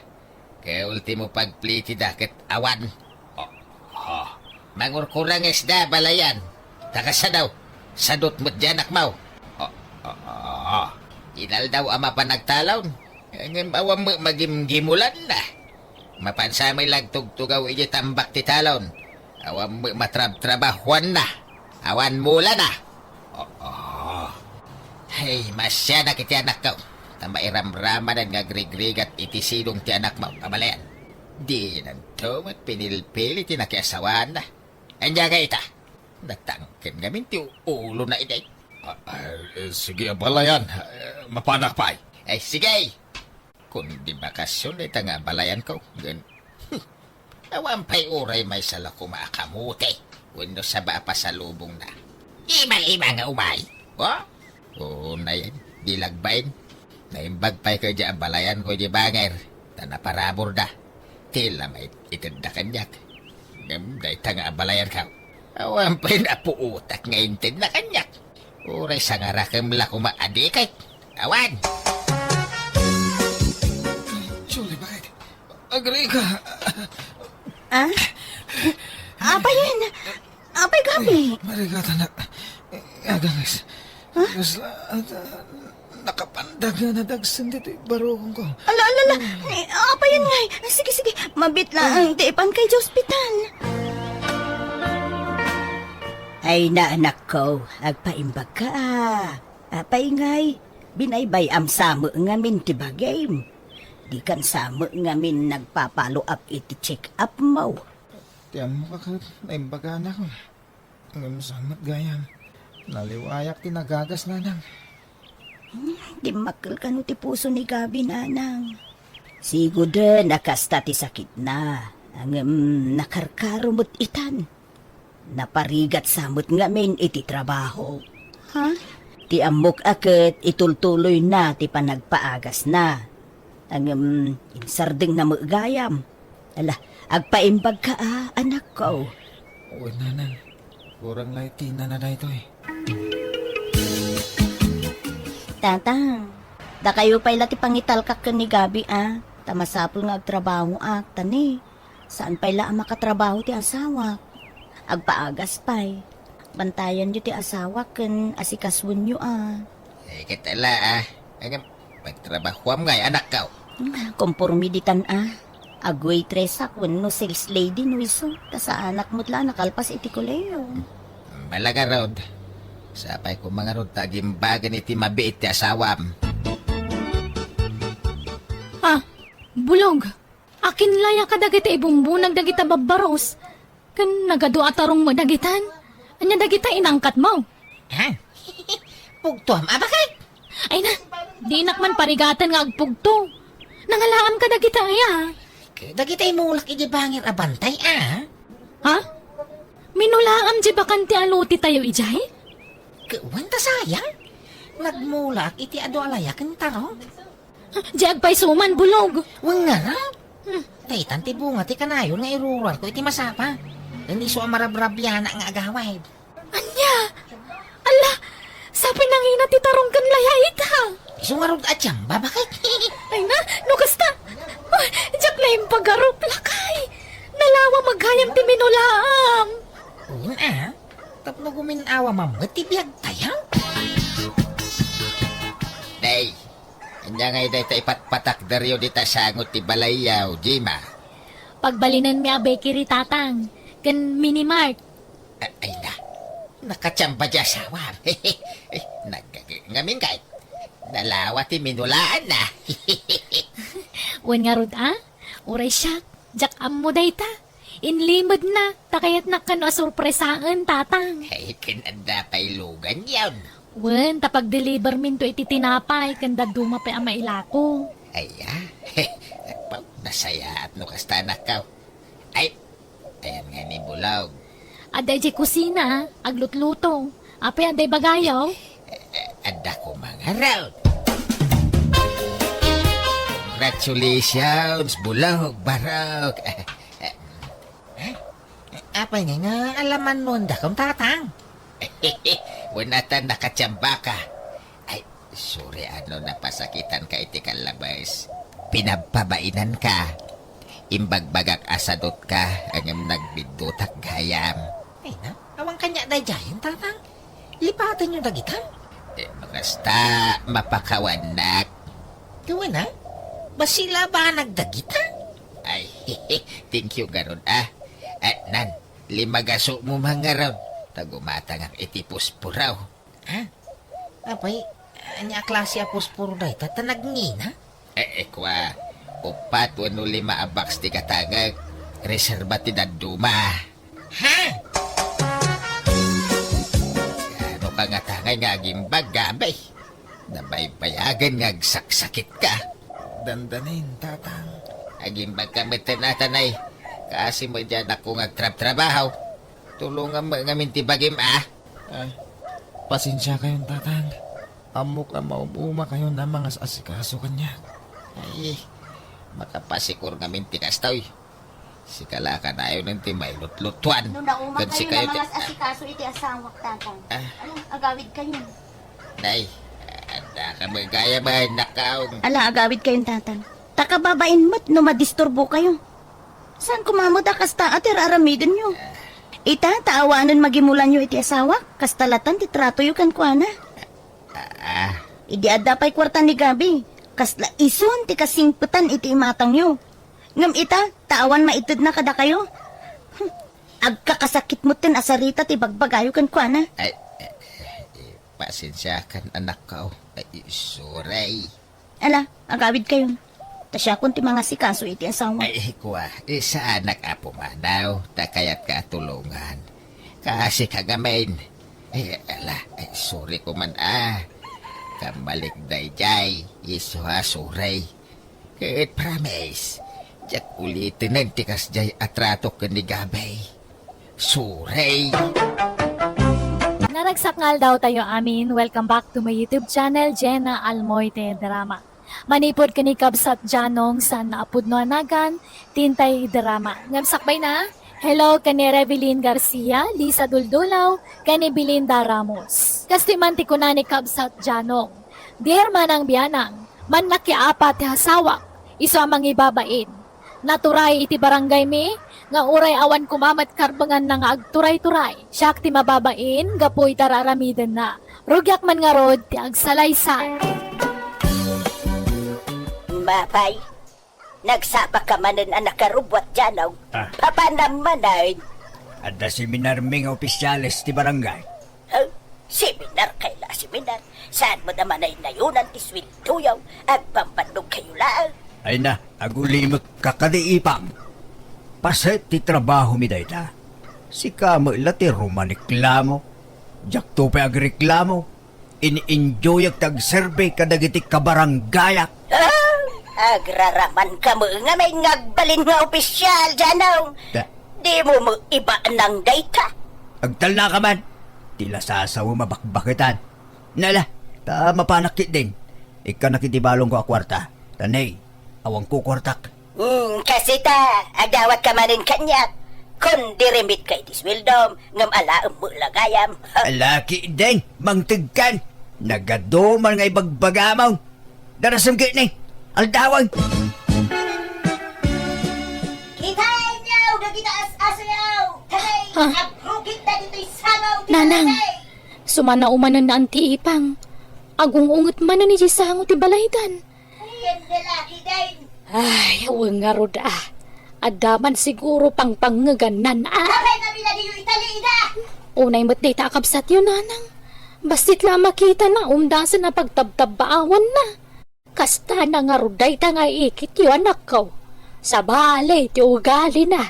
Kaya ultimo pagpliti da ket awan. Ha? Mangurkurang isda balayan. Takasa daw, sadot mo't dyan akmaw. Inal daw ama pa nagtalon. Ngayon awam mo magimgimulan na. Mapansamay lang tugtugaw iji tambak ti talon. Awam mo matrab-trabahuan na. Awan mula na. Hey, masya na kiti anak ko. Tamairam-rama na nga grigrigat iti silong ti anak mo. Kabalayan. Di nanto at pinilpili ti nakiasawan na. Anya ka ita. Natangkin gamin ti ulo na iday. Sige, balayan. Mapanak pa. Ay, sige. Kung di bakasyon, ito nga balayan ko. Awan pa'y uray may sala kumakamuti. Wano sa ba pa sa lubong na. Ima-ima nga umay. Oo na yan. Dilagbain. Naimbag pa'y ka dyan balayan ko di banger. Tanaparabor da. Tila may itanda kanyak. Ngamday ta nga balayan ka. Awan pa'y napuutak nga intid na kanyak. Uray sa nga rakam la kumaadikay. Awan! Julie, bakit? Agree ka. Ah? Apa yan? Apay gabi? Marigata na. Agangis. Huh? Nakapandag na nadagsan dito. Barukong ko. Ala. Apa yan ngay? Sige. Mabit lang. Tiipan kay sa ospital. Ay na anak ko, agpaimbag ka. Apay ngay, binaybay am samo ngamin ti bagay. Di kan samo ngamin nagpapalo up iti check up mo. Tiyan mo ka naimbaga na ko. Ngayon samat gayam. Naliwayak tinagagas na nang. Di makil ka no ti puso ni Gabi nanang. Siguro nakasta ti sakit na. Ang nakarkarumot itan. Naparigat samot ngamin iti trabaho. Ha? Ti amok aket itultuloy na ti panagpaagas na. Ang insardeng na magayam. Ala, agpaimbag ka anak ko. Uy, nanang. Kurang lighty na na ito eh. Tatang, da kayo pa'y ti pangitalkak ka ni Gabi Tamasapol nga agtrabaho tani. Saan pa'y ang makatrabaho ti asawa? Agpaagas pa'y. Bantayan nyo ti asawa kan asikaswan nyo Kitala magtrabaho ngay anak ka. Kompormiditan Agwaitress akwan no sales lady no iso. Ta sa anak mo't la nakalpas iti koleo. Malaga rod. Sapay ko mga rod tagimbagan iti mabiit ti asawam. Bulog. Akin laya ka dagita ibumbunag dagita babaros. Kan nagado atarong mo dagitan. Anya dagita inangkat mo. Ha? Pugtuam, bakit? Ay na, di man parigatan nga agpugto. Nangalaan ka dagita Dagitay mo ulak iti bangir abantay, Ha? Minulaam di bakan ti aluti tayo ijay? Kawan ta sayang. Nagmulak iti ado alayakan taro. Di agpay suman bulog. Wang nga raw. Taytan ti bunga ti kanayon nga iruruan ko iti masapa. Hindi so amarabrabyana nga agaway. Anya? Ala, sabi nangina ti tarong kan layait Sungarod at siyamba, bakit? Ay na, nukasta. Diyak na yung pagarup lakay. Nalawa maghayam ti minulaam. Tapno guminawa mamut ti biyag tayang. Day, anya ngay day ta ipatpatak daryo di ta sangot ti balayaw, Jima. Pagbalinan mi abe kiri tatang. Kan minimart. Ay na, nakatsamba di asawa. Ngamin kahit, nalawa ti minulaan na. Wan nga rod Uray siya, jak ammo day ta. Inlimod na, takayat na kano sorpresaan tatang. Ay, kinanda pa ilugan yan. Wan, tapag-deliver min to iti tinapay, kanda duma pa ang mailako. Ay, nasaya at nukasta na ka. Ay, ayan nga ni Bulaw. Aday di kusina, aglutluto. Apay aday bagayaw. Ada ko mga raw. Congratulations, Bulaw, Barok. Apa nga alaman nun da kong tatang? Wanatan nakatsamba ka. Ay, sorry napasakitan ka iti kalabas. Pinababainan ka. Imbagbagak asadot ka, angam nagbidutak gayam. Ay na, awang kanya day jayan, tatang. Lipatan yung dagitan. Basta mapakawanak. Gawa na? Basila ba nagdagitan? Ay, thank you garon Nan, limagaso mo mga raw. Tagumatang ang itipuspuraw. Apay, anya klase a puspuro day, tatanagngina? Kwa, 4-5 abaks ti katagag. Reserva ti daduma. Ha? Ano ka nga tangay nga agimbag gabay? Nabaybayagan nga agsaksakit ka. Dandanin, tatang. Aging magkamitin na tanay. Kasi mo dyan ako trabaho. Tulungan mo ngamin tibagim Ay, pasensya kayo, tatang. Amok na maumuma kayo na mga asikaso kanya. Ay, makapasikur ngamin tikas tao. Si Kalaka na ayaw ng timay lutlutuan. Nung nauma Kan si kayo kayo na mga asikaso iti asawak tatang. Ah. Alam, agawid kayo. Nay, anda ka magkaya ba nakaong. Ala, agawid kayong tatang. Takababain mo't no madisturbo kayo. Saan kumamot kasta ati raramidin nyo? Ita, taawanan magimulan nyo iti asawa. Kastalatan ti trato yu kan kuana. Idi adda pa'y kwarta ni Gabi. Kasla ison ti kasingputan iti imatang nyo. Ngam ita, taawan maitid na kada kayo. Agkakasakit mo tin asarita ti bagbagayo kan kuana. Ay, pasensya kan anak ko. Ay, sorry. Ala, agawid kayo. Tasya kun ti mga sikaso iti asawa. Ay, kuwa, sa anak apo manaw, takayat ka tulungan. Kasi kagamin. Ay, ala, ay, sorry ko man Kamalik day jay, iso sorry. Kahit promise, jak ulitin ng tikas jay atrato ka ni Gabay. Sorry. Naragsakngal daw tayo amin. Welcome back to my YouTube channel, Jenna Almoite Drama. Manipod kani kabsat janong sa naapod no anagan, tintay drama. Ngamsakbay na, hello kani Revelyn Garcia, Lisa Duldulaw, kani Belinda Ramos. Kastimanti ko na ni kabsat janong. Dear manang biyanang, man nakiapat ti hasawak, iso amang ibabain. Naturay iti barangay mi, nga uray awan kumamat karbangan na nga agturay-turay. Siyak ti mababain, gapoy tararamiden na. Rugyak man nga rod, ti agsalaysan. Mapay, nagsapa ka manan anak karubwat dyan, papanamanay. Ada seminar ming opisyales ti barangay. Seminar kaila seminar. Saan mo naman ay nayunan ti swilduyaw at pampandog kayo lang. Ay na, agulimot kakadiipang. Paset ti trabaho mi dayta. Si kamo ila ti rumaniklamo. Jakto pa agreklamo. In-enjoy ag tag-survey kadagiti kabaranggayak. Agraraman ka mo nga may ngagbalin nga opisyal dyan, Di mo mo iba ng data. Agtal na ka man. Tila sasaw mabakbakitan. Nala, ta mapanakit din. Ika nakitibalong ko akwarta. Tanay, awang ko kwartak. Kasi ta, agawat ka manin kanyak. Kung dirimit kay tiswildom, ngam alaam mo lagayam. Alaki din, mangtigkan. Nagadoman nga ibagbagamaw. Darasam git ni, aldawang. Kitay niyaw, dagita as-asayaw. Tanay, agrukit na dito'y samaw. Nanang, sumana umanan na ang tiipang. Agong ungot man na ni Jisango ti balaydan. Ayan lalaki din. Ay, awang nga rod Adaman siguro pang pangaganan Kapay kami na diyo italiida. Unay mo't di takabsat yun, nanang. Bastit lang makita na umdasan na pagtabtabaawan na. Kasta na nga ruday ta nga ikit yung anak ko. Sa balay, ti ugali na.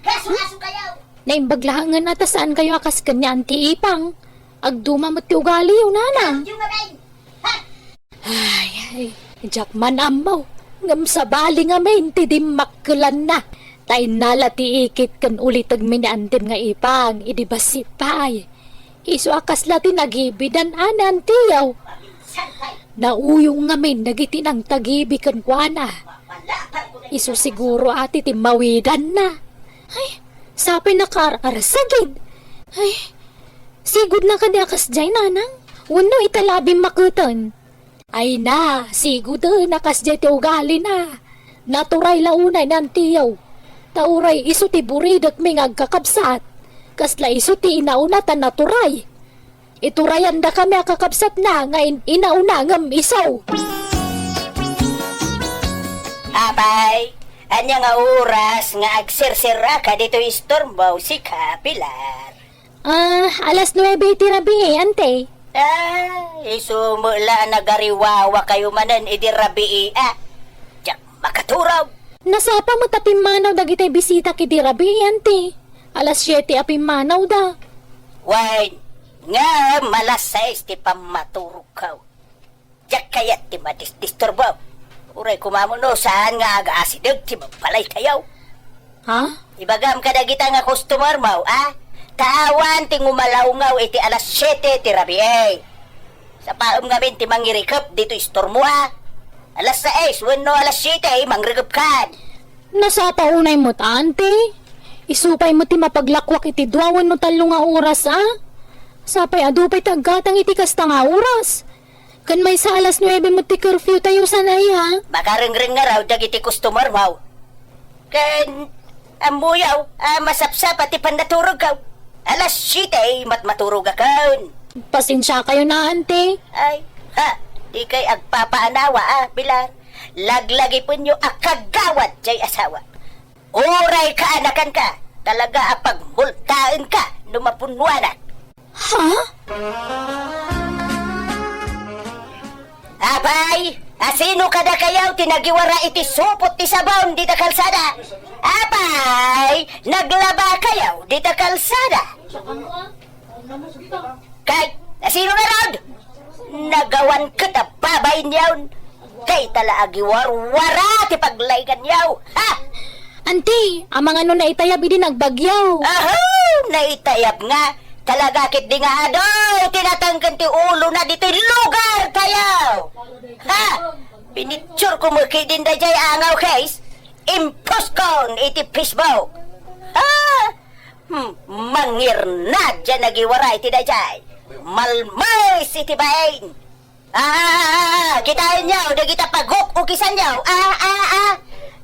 Kaso-aso kayaw. Naimbaglahangan na ta saan kayo akas kanyan ti ipang. Agduma mo't ti ugali yung nanang. Yung ngabay. Ha? Ay, Jackman amaw. Ngam sa bali nga main ti di makkulan na. Tay nala ti ikit kan ulit ag minaantim nga ipang. Idibasit pa ay. Iso akas lati nagibidan anan tiyaw. Nauyong nga main nagiti ng tagibi kan kuana. Iso siguro ati ti mawidan na. Ay, sapi nakar-arasagid. Ay, sigud na kadi akas jay nanang. Wano italabing makuton. Ay na, sigud nakas jay ti ugali na. Naturay launay nan tiyaw. Tauray iso ti buridak may ngagkakabsat. Kasla iso ti inauna tan naturay. Iturayan da kami akakabsat na ngayon inauna ngam isaw. Abay, anya nga oras nga agsirsira ka dito istorbaw si Kapilar. Alas 9 tirabi ante. Isumula nagariwawa kayo manan idirabi Diyak makaturaw. Nasapa mo tapimanaw dagiti bisita kidirabi ante. Alas 7 apimanaw da. Why, nga malas 6 ti pamaturog ka. Diyak kayat ti madisturbaw. Uray kumamuno saan nga aga-asideg ti magbalay tayaw. Ha? Ibagam ka na kita nga customer mo, Tawan ti ngumalaw-ngaw iti alas 7 ti rabi Sa paom ngamin ti mangirikap dito istor mo, Alas 6, wano alas 7, mangrikap kan. Nasa paunay mo ta, ante. Isupay mo ti mapaglakwak iti duwawan no talo nga oras, Sapay adupay tagatang iti kasta nga oras. Kan may sa alas 9 mo ti curfew tayo sanay, ha? Makaring-ring nga raw dagiti customer mo. Kan amuyaw, masapsap ati pandaturog ka. Alas 7, matmaturog akon. Pasensya kayo na, ante. Ay, di kay agpapaanawa, Pilar. Laglagi po nyo akagawad jay asawa. Uray ka anakan ka. Talaga apagmultaan ka numapunwanan. Ha? Abay, asino ka na kayaw tinagiwara iti supot ti sabaw di ta kalsada? Abay, naglaba kayaw di ta kalsada? Kay, asino na rod? Nagawan ka ta babay niyaw. Kay tala agiwar-wara ti paglaygan yaw. Ha? Ante, amang ano na itayab idi nagbagyaw. Aho, naitayab nga. Talaga kit di nga adaw, tinatangkan ti ulo na dito'y lugar tayo. Ha? Pinitsure ko mo kay din da jay angaw case. Impos kon iti Facebook. Ha? Mangir na dyan nagiwaray ti da jay. Malmay iti bain. Kitain nyo, da kita paguk-ukisan nyo.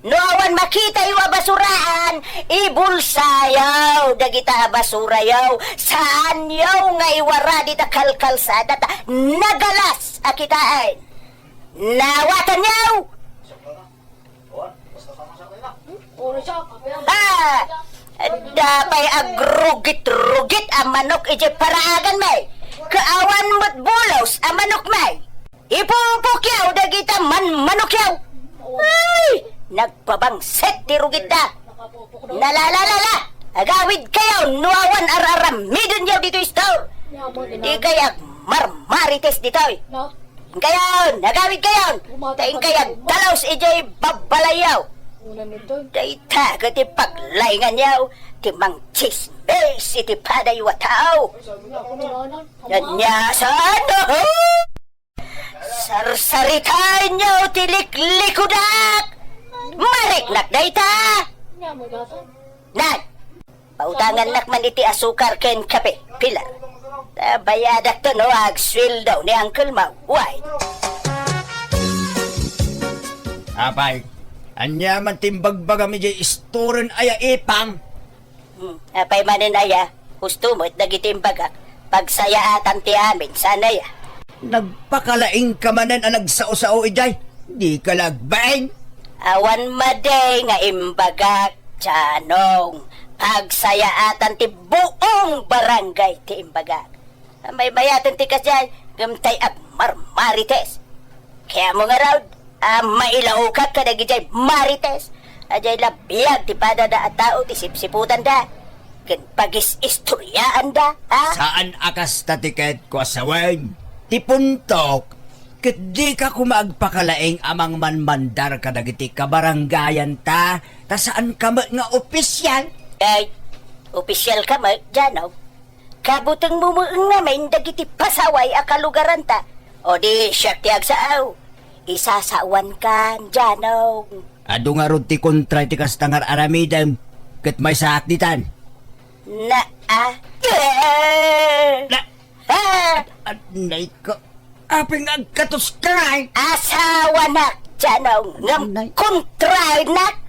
Noawan makita yung basuraan, ibulsayaw, dagita basurayaw, saan yaw nga iwara dita kalkalsada, nagalas akitain. Nawatan yaw! Dapay agrugit-rugit ang manok ije paraagan may, kaawan mo't bulos ang manok may. Ipupukyaw, dagita manok yaw. Ay! Nagpabangset ti rugit da. Nalalala, agawid kayo, nuawan araram, midon yaw dito store. Di kaya marmarites ditoy. Kayo, nagawid kayo, taing kaya dalaws ijay babalayaw. Dayta ka ti paglayngan yaw, ti mang chismes iti paday wataw. Nanyasan, sarsaritain yaw ti liklikudak. Mariknak dayta! Nan! Pautangan nakman iti asukar ken kape, Pilar. Bayadak to no, agswildaw ni Uncle Mau. Why? Apay, anya man timbagbaga mi jay istoren aya ipang. Apay manin aya, husto mo't nagitimbagak. Pagsayaatan ti amin, sana ya. Nagpakalaing ka manan ang nagsao-sao ijay. Di ka lagbaing. Awan maday nga imbagak, Janong. Pagsayaatan ti buong barangay ti imbagak. May bayatan ti kasyan, gamtay ag marmarites. Kaya mo nga raw, mailaw ka kadagijay marites. Ajay labiyag ti padada at tao ti sipsiputan da. Ken pagis-istoryaan da, ha? Saan akas ta tiket ko asawain? Ti puntok. Ket di ka kumagpakalaing amang manmandar ka dagiti kabarangayan ta saan ka nga opisyal? Ay, opisyal ka mo, Jano. Kabutang mo nga may dagiti pasaway akalugaran ta. O di, siyak tiyag saaw. Isasawan ka, Jano. Ado nga rod ti kontra ti kastangar aramidem ket may saakditan. Na. Nay ko. Aping agkatos kay. Asawa na, Jano. Ngam kontray na.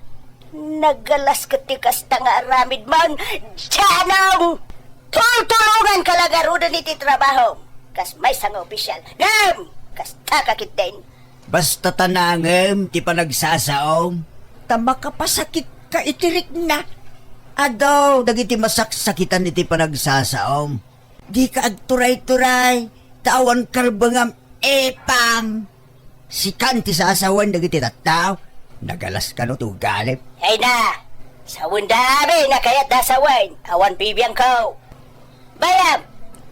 Nagalas katikas tanga aramid man, Jano. Tultulungan ka lagarudan iti trabaho. Kas may sang opisyal. Ngam, kas takakit din. Basta tanangem ti panagsasaom. Tama ka pasakit ka itirik na. Adaw, dagiti masaksakitan iti panagsasaom. Di ka agturay-turay. Tawan karbangam epang. Sikan ti sasawan dagiti tattaw. Nagalas ka no tugalip. Ay na, sa wundami na kaya't nasawain. Awan bibiyang ko. Bayam,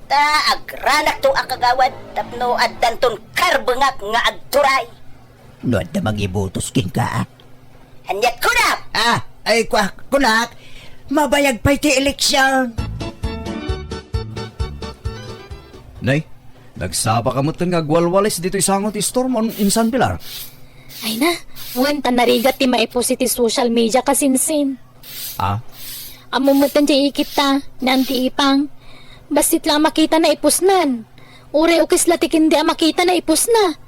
ta agranak to akagawad tapno addanton karbangak nga agturay. Nuad na mag-ibutos king ka. Hanyat ko na! Ay kunak, mabayag pa iti eleksyon. Nay, nagsaba ka mo nga agwalwalis dito isangot istorm on Insan Pilar. Ay na, wanta narigat ti maipos iti social media kasinsin. Amumutan di ikita, nanti ipang. Basit lang makita na ipusnan. Ure ukis latikin di makita na ipus na.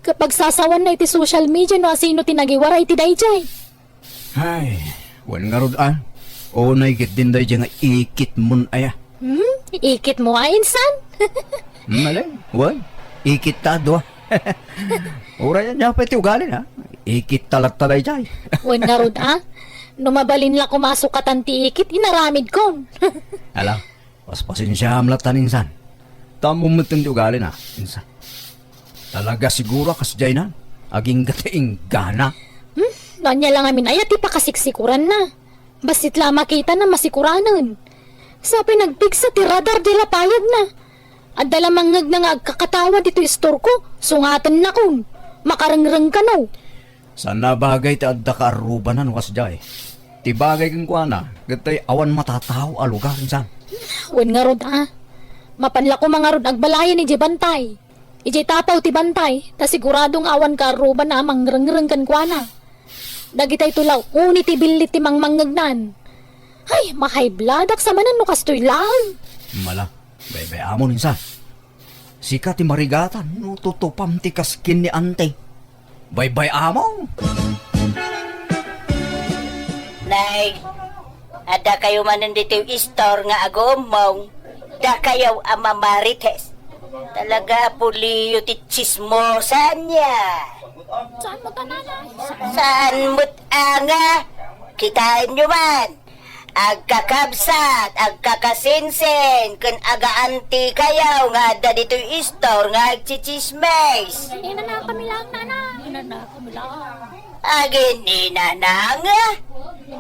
Kapag sasawan na iti social media no asino tinagiwara iti dayjay. Ay, wan nga rod O naigit din dahi nga ikit mun aya. Ikit mo ay insan? Malay, wan. Ikit ta do. Ura yan niya pa iti ugali na. Ikit talat talay jay. Wen nga rod Numabalin la kumasukatan ti ikit, inaramid kong. Alam, pasensya amlatan insan. Tamo mo ti ugali na, insan. Talaga siguro kasjay na. Aging gataing gana. Nanya lang amin ay ati pakasiksikuran na. Basit la makita na masikuranan. Sabi nagpigsa ti radar di lapayag na. At dala mangag na nga agkakatawa dito istor ko. Sungatan na kong. Makarangrang ka no. Sana bagay ti adda ka arubanan kasjay. Ti bagay kang kuana. Gatay awan matataw alugar insan. Wen nga rod Mapanla ko mga rod agbalayan ni Bantay. Ijay tapaw ti Bantay. Ta siguradong awan ka aruban na mangrangrang kan kuana. Dagitay tulaw, uni ti bilit ti mangmangagnan. Ay, makaibladak sa manan no kastoy lang. Mala, bebe amon insan. Sika ti marigatan, no tutupam ti kaskin ni ante. Bye-bye amon. Nay, ada kayo manan dito yung istor nga agomong. Da kayo amamarites. Talaga puliyo ti chismosan niya. Saan mo tanala? Saan mo't anga? Kitain nyo man. Agkakabsat, agkakasinsin, kun agaanti kayaw nga da dito yung istor nga agchichismes. Hindi na kami lang, nana. Hindi na kami lang. Agin inanang.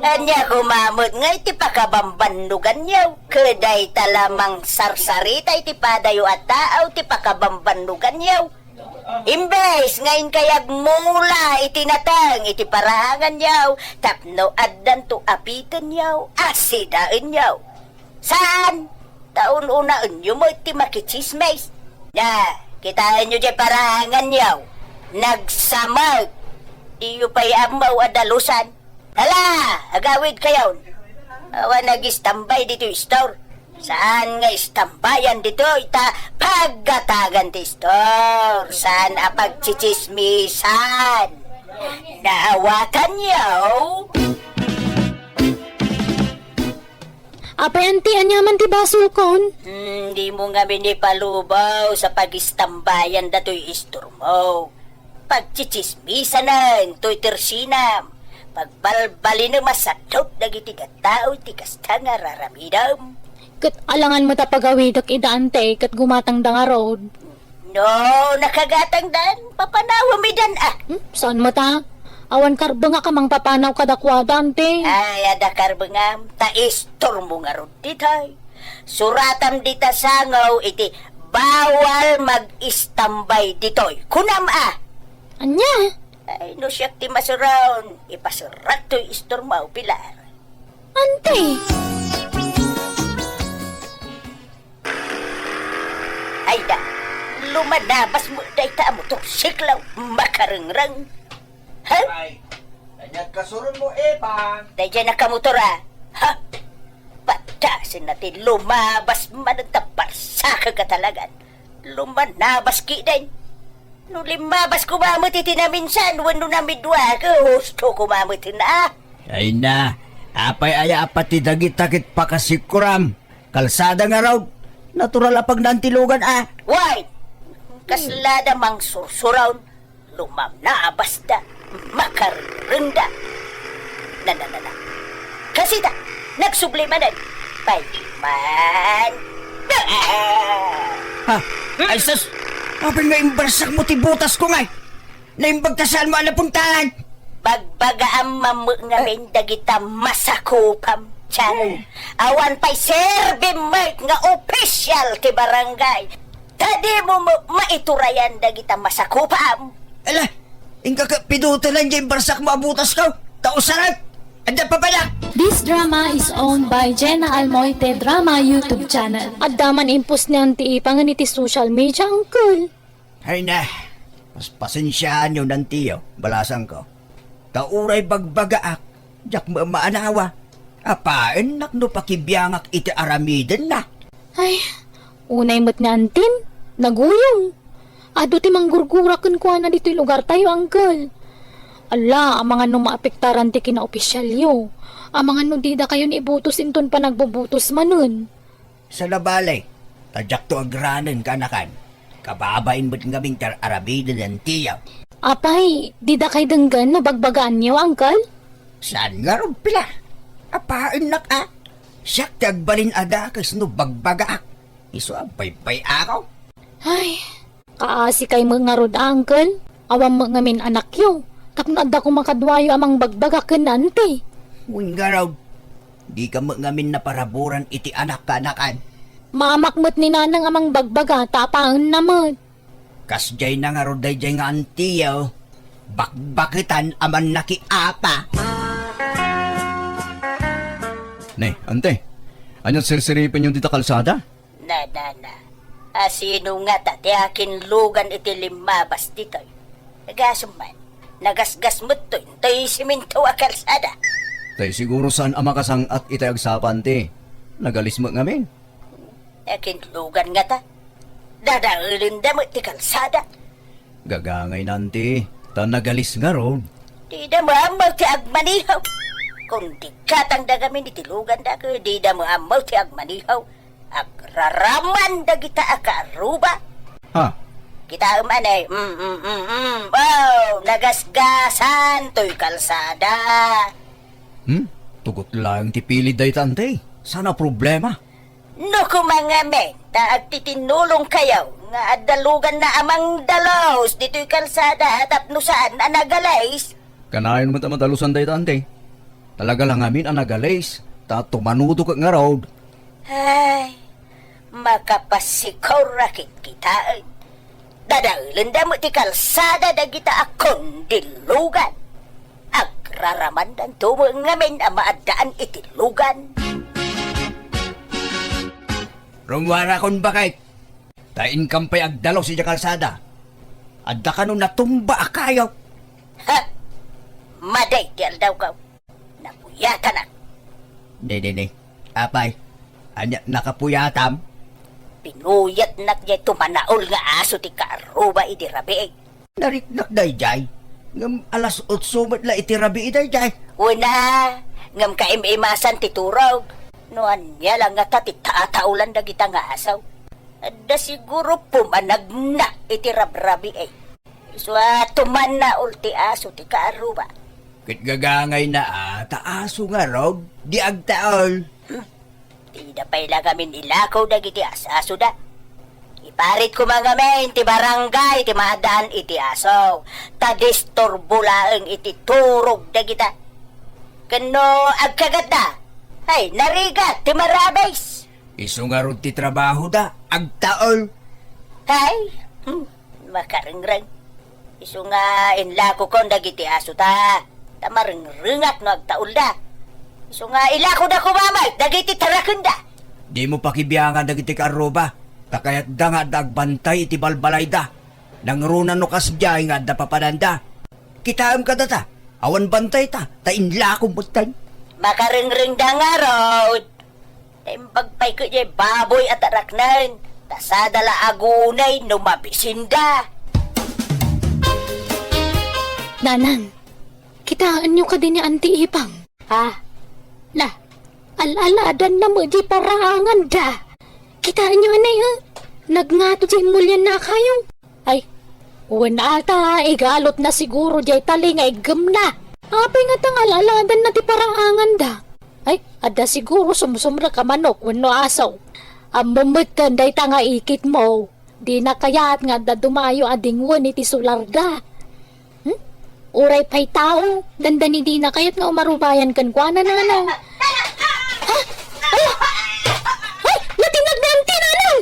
Anya kumamot nga iti pakabambandugan niyaw. Keday talamang sarsarita iti padayo at taaw ti pakabambandugan niyaw. Imbes ngayon kayag mula itinatang iti parahangan yaw, tapno addan to apitan yaw, asidaan yaw. Saan? Taon unaan nyo mo iti makichismes. Na, kitaan nyo di parahangan yaw. Nagsamag. Iyo pa'y amaw adalusan. Hala, agawid kayaw. Awa nag-istambay dito yung store. Saan nga istambayan dito ita pagkatagan ti store? Saan apagchichismisan? Naawatan yaw? Apayantian yaman ti basol kon. Di mo nga minipalubaw sa pag-istambayan dato'y istor mo. Pagchichismisan na, to'y tersinam. Pagbalbalin na masadot na gitigatao tikasta nga raramidam. Kat alangan mo tapagawidok idaante kat gumatang da nga road. No, nakagatang dan, papanawa mi dan Saan mo ta? Awan karba nga kamang papanaw kadakwada ante. Ay, adakar bengam, ta istor mo nga ron ditay. Suratam dita sangaw iti bawal mag-istambay ditoy. Kunam Anya? Ay, no siyak ti masuron. Ipasurat to'y istor mo, Pilar. Ante? Ay da, lumanabas mo day ta mo to siklaw, makarengrang. Ha? Ay, kanyat kasurun mo pang. Day dyan nakamotor Ha? Patasin natin lumabas man ang taparsaka ka talagan. Lumanabas ki din. No limabas kumamot iti na minsan, wano na midwa ka, husto kumamot na. Ay na, apay aya apati dagit-takit pa kasikuram. Kalsada nga raw, natural apag nantilugan Why? Kaslada mang sursurawn, lumamnabas da, makarenda. Na. Kasi da, nagsublimanan, payman. Ha? Ay sus, apay nga imbarsak mo tibutas ko nga. Naimbagtasaan mo alapuntahan. Bagbagaam mamu nga dagita masakupam. Chan, awan pa'y serbi mark nga opisyal ti barangay. Tadi mo maiturayan dagita masakupam. Ala, Ingka ka pidutan dyan barsak maabutas ka. Tausarat! Anda pa pala! This drama is owned by Jenna Almoite Drama YouTube channel. At daman impos ni Auntie Ipang iti social media, Uncle. Hay na, mas pasensyaan yun ng tiyo, balasan ko. Tauray bagbagaak, jak maanawa. Apain nakno pakibiyangak iti aramiden na. Ay, unay mo't ni Antin, naguyong. Ado ti manggurgura kun kuha na dito'y lugar tayo, Uncle. Ala, ang mga nung maapektaran ti kinaopisyalyo. Ang mga nung dida kayo ni ibutos inton pa nagbubutos manun. Sa nabalay, tadyak to agranan kanakan. Kababain mo't ngaming arabida ng tiyaw. Apay, dida kay denggan na bagbagaan niyo, Uncle? Saan nga ron pila? Apain nak a? Siyak tagbalin ada kas no bagbagaak. Iso ang paypay ako. Ay, kaasi kay mga rod, Uncle. Awam mga min anak yo. Tapno adda ko makadwayo amang bagbagakan nanti. Uwing garaw, di ka ngamin na paraburan iti anak kanakan. Mamakmot ni nanang amang bagbaga, tapang namot. Kasjay na nga roday jay nga antiyaw. Bakbakitan aman nakiapa. Ne, ante. Anong sirsiripin yung dito kalsada? Na. Sino nga ti akin lugan iti limabas dito. Nagasuman, nagasgas mo to, tayo siminto a kalsada. Tay siguro saan amakasang at itayagsapan ti. Nagalis mo ngamin. Akin lugan nga ta. Dadaulin da mo ti kalsada. Gagangay nanti. Ta nagalis nga ron. Di da mo amaw ti agmanihaw. Kung di katang da kami ni tilugan da ko, di da mo amaw ti agmanihaw. Agraraman da kita akaruba. Ha? Kita umanay, wow, nagasgasan to'y kalsada. Tugot lang ti pilid day tante. Sana problema. No kumangame, taag titinulong kayaw, nga adalugan na amang dalos, dito'y kalsada, tapno saan anagalays. Kanayon mo tamadalusan day tante. Talaga lang amin ang nagalays. Ta tumanudo ka nga road. Ay, makapasikaw rakit kita. Dadaulan da mo ti kalsada da kita akong dilugan. Agraramandan tumo ngamin ang maadaan iti lugan. Rumwara kon bakit? Tain kampay agdalaw si kalsada. Adda ka nung natumba akayaw. Ha? Maday ti aldaw ka. Napuyatan na. Ne. Apay, anya nakapuyatam. Pinuyat nak jay tumanaol nga aso ti kaaruba iti rabi. Nariknak dayjay. Ngam alas 8 la iti rabi dayjay. Una, ngam kaimimasan ti turog. Noan niya lang nga ti taataulan da kita nga asaw. Da siguro pumanag na iti rabrabi eh. Iswa tumanaol ti aso ti kaaruba. Kit gagangay na taaso nga rog, di agtaol. Tida pala kami ilakaw dagiti asaso da. Iparit ko mga men, ti barangay, ti maadaan iti aso. Tadistorbulaeng iti turog dagita. Kano agkagat da? Ay, narigat, ti marabes. Iso nga rog ti trabaho da, agtaol. Ay, makaringrang. Iso nga inlako kon dagiti aso ta. Tamaringringat no agtaol da. So nga ilako da kumamay, dagiti tarakenda. Di mo pakibiyangan dagiti karoba, takayat da nga dagbantay iti balbalay da. Nangrunan no kasbiyay nga da papananda. Kitaam ka data, awan bantay ta, tainlakom butay. Makaringring da nga road. Tempagpay ko jay baboy at araknan, tasadala agunay no mabisinda. Nanang, kitaan niyo ka din ni Auntie Ipang. Ha? La, alaladan na mo di parangan da. Kitaan niyo anay ha? Nagngato di mulyan na kayo. Ay, uwan ata, igalot na siguro di tali nga igam na. Apay nga tang alaladan na di parangan da. Ay, ada siguro sumusumra ka manok wano asaw. Ang mumutan day tanga ikit mo. Di na kayaat nga da dumayo ading wan iti sularda. Uray pa'y tao, dandani di na kaya't nga umarubayan kan kwa na nanang. Ha? Ay! Natinag na ang tinanang!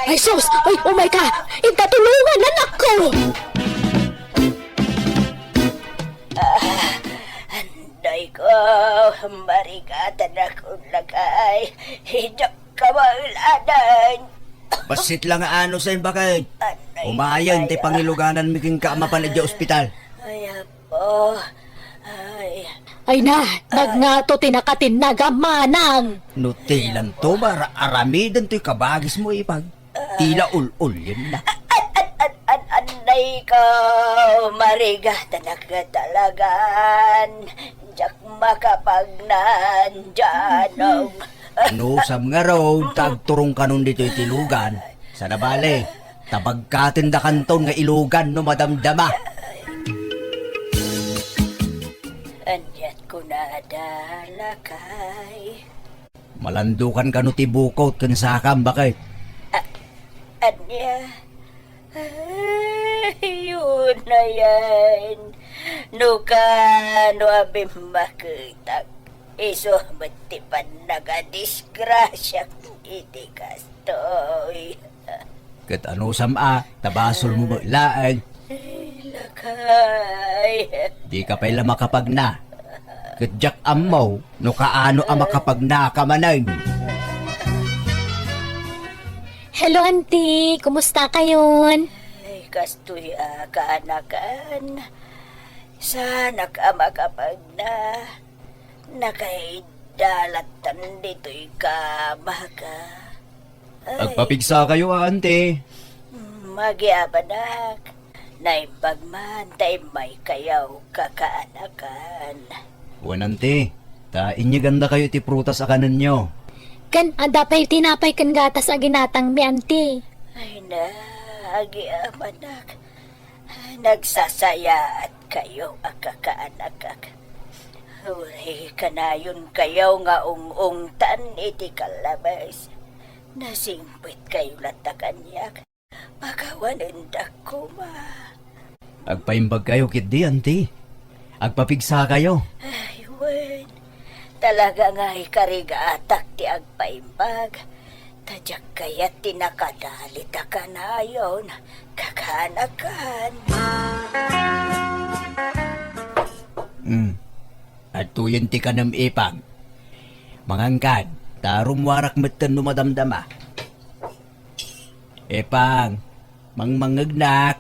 Ay sus! Ay, oh my God! Itatulungan anak ko! marigatan akong lagay. Hijak ka maulanan. Basit lang ano sa bakit? Umayan, ti pangiluganan miking kaamapan na ospital. Ay, apo. Ay, Ay na, nagngato tinakatin nagamanang. Nutilan to, aramidan to'y kabagis mo ipag. Tila ul-ul yun na. anay ka, marigatan ka talagan. Jak makapagnan dyanong. Ano sam nga raw, tagturong kanon dito itilugan. Sa nabali, tabagkatin da kanton nga ilugan no madamdama. Anyat ko na dalakay. Malandukan ka no tibukot kan sakam bakit? Anya, yun na yan. Nukano abim makitag. Iso matipan nagadisgrasya iti kastoy. Kat ano sama, tabasol mo maglaan. Lakay. Di ka pala makapagna. Kat jak amaw, no kaano ang makapagna ka manay. Hello, auntie. Kumusta kayon? Ay, kastoy kaanakan. Sana ka makapagna. Nakaidalatan dito'y kamaga. Agpapigsa kayo, ante. Magiabanak. Naimbagman, tay may kayaw kakaanakan. Wanante, tain niya ganda kayo ti prutas sa kanan nyo. Kan, dapay tinapay kan gatas a ginatang mi, auntie. Ay na, agiamanak. Nagsasaya at kayo akakaanakak. Uri kanayon kayaw nga ung-ungtan iti kalabas. Nasimpit kayo latakanyak. Pagawanin da kuma. Agpaimbag kayo kit di, ante. Agpapigsa kayo. Ay, wen. Talaga nga ikarigatak ti agpaimbag. Tadyak kaya tinakadalit ka na yun. Kakanakan. At tuyen ti kanam ipang. Mangangkan, tarum warak metten no madamdama. Epang, mangmangagnak,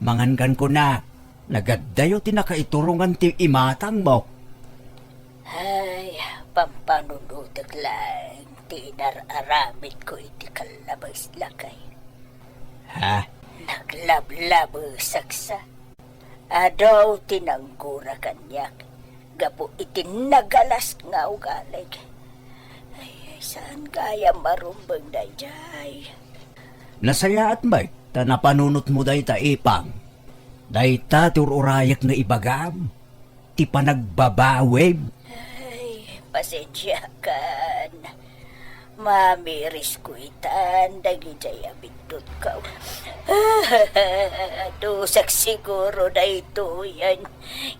mangankan ko na. Nagaddayo tinakaiturungan ti imatang mo. Ay, pampanunutag lang. Tinararamit ko iti kalabas lakay. Ha? Naglablabo saksa. Adaw tinanggura kanyak. Gapo iti nagalas nga ugalig. Ay, saan kaya marumbang na jay? Nasaya at may, tanapanunot mo day ta ipang. Day ta tururayak nga ibagam. Ti panagbabawib. Ay, pasensya kan. Mamiris ko itan, dagijay abindot ka. Dusak siguro na ito yan.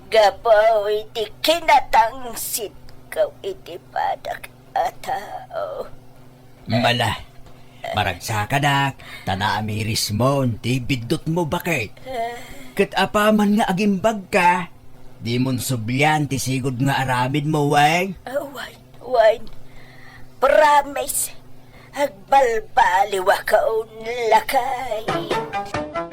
Gapaw iti kinatangsit ka iti padak atao. Mala, maragsa ka dak, tanaamiris mo, ti bidot mo bakit? Kat apaman nga agimbag ka, di mon subyan ti sigod nga aramid mo, wang? Wine. Promise. Agbalbaliwa ka lakay.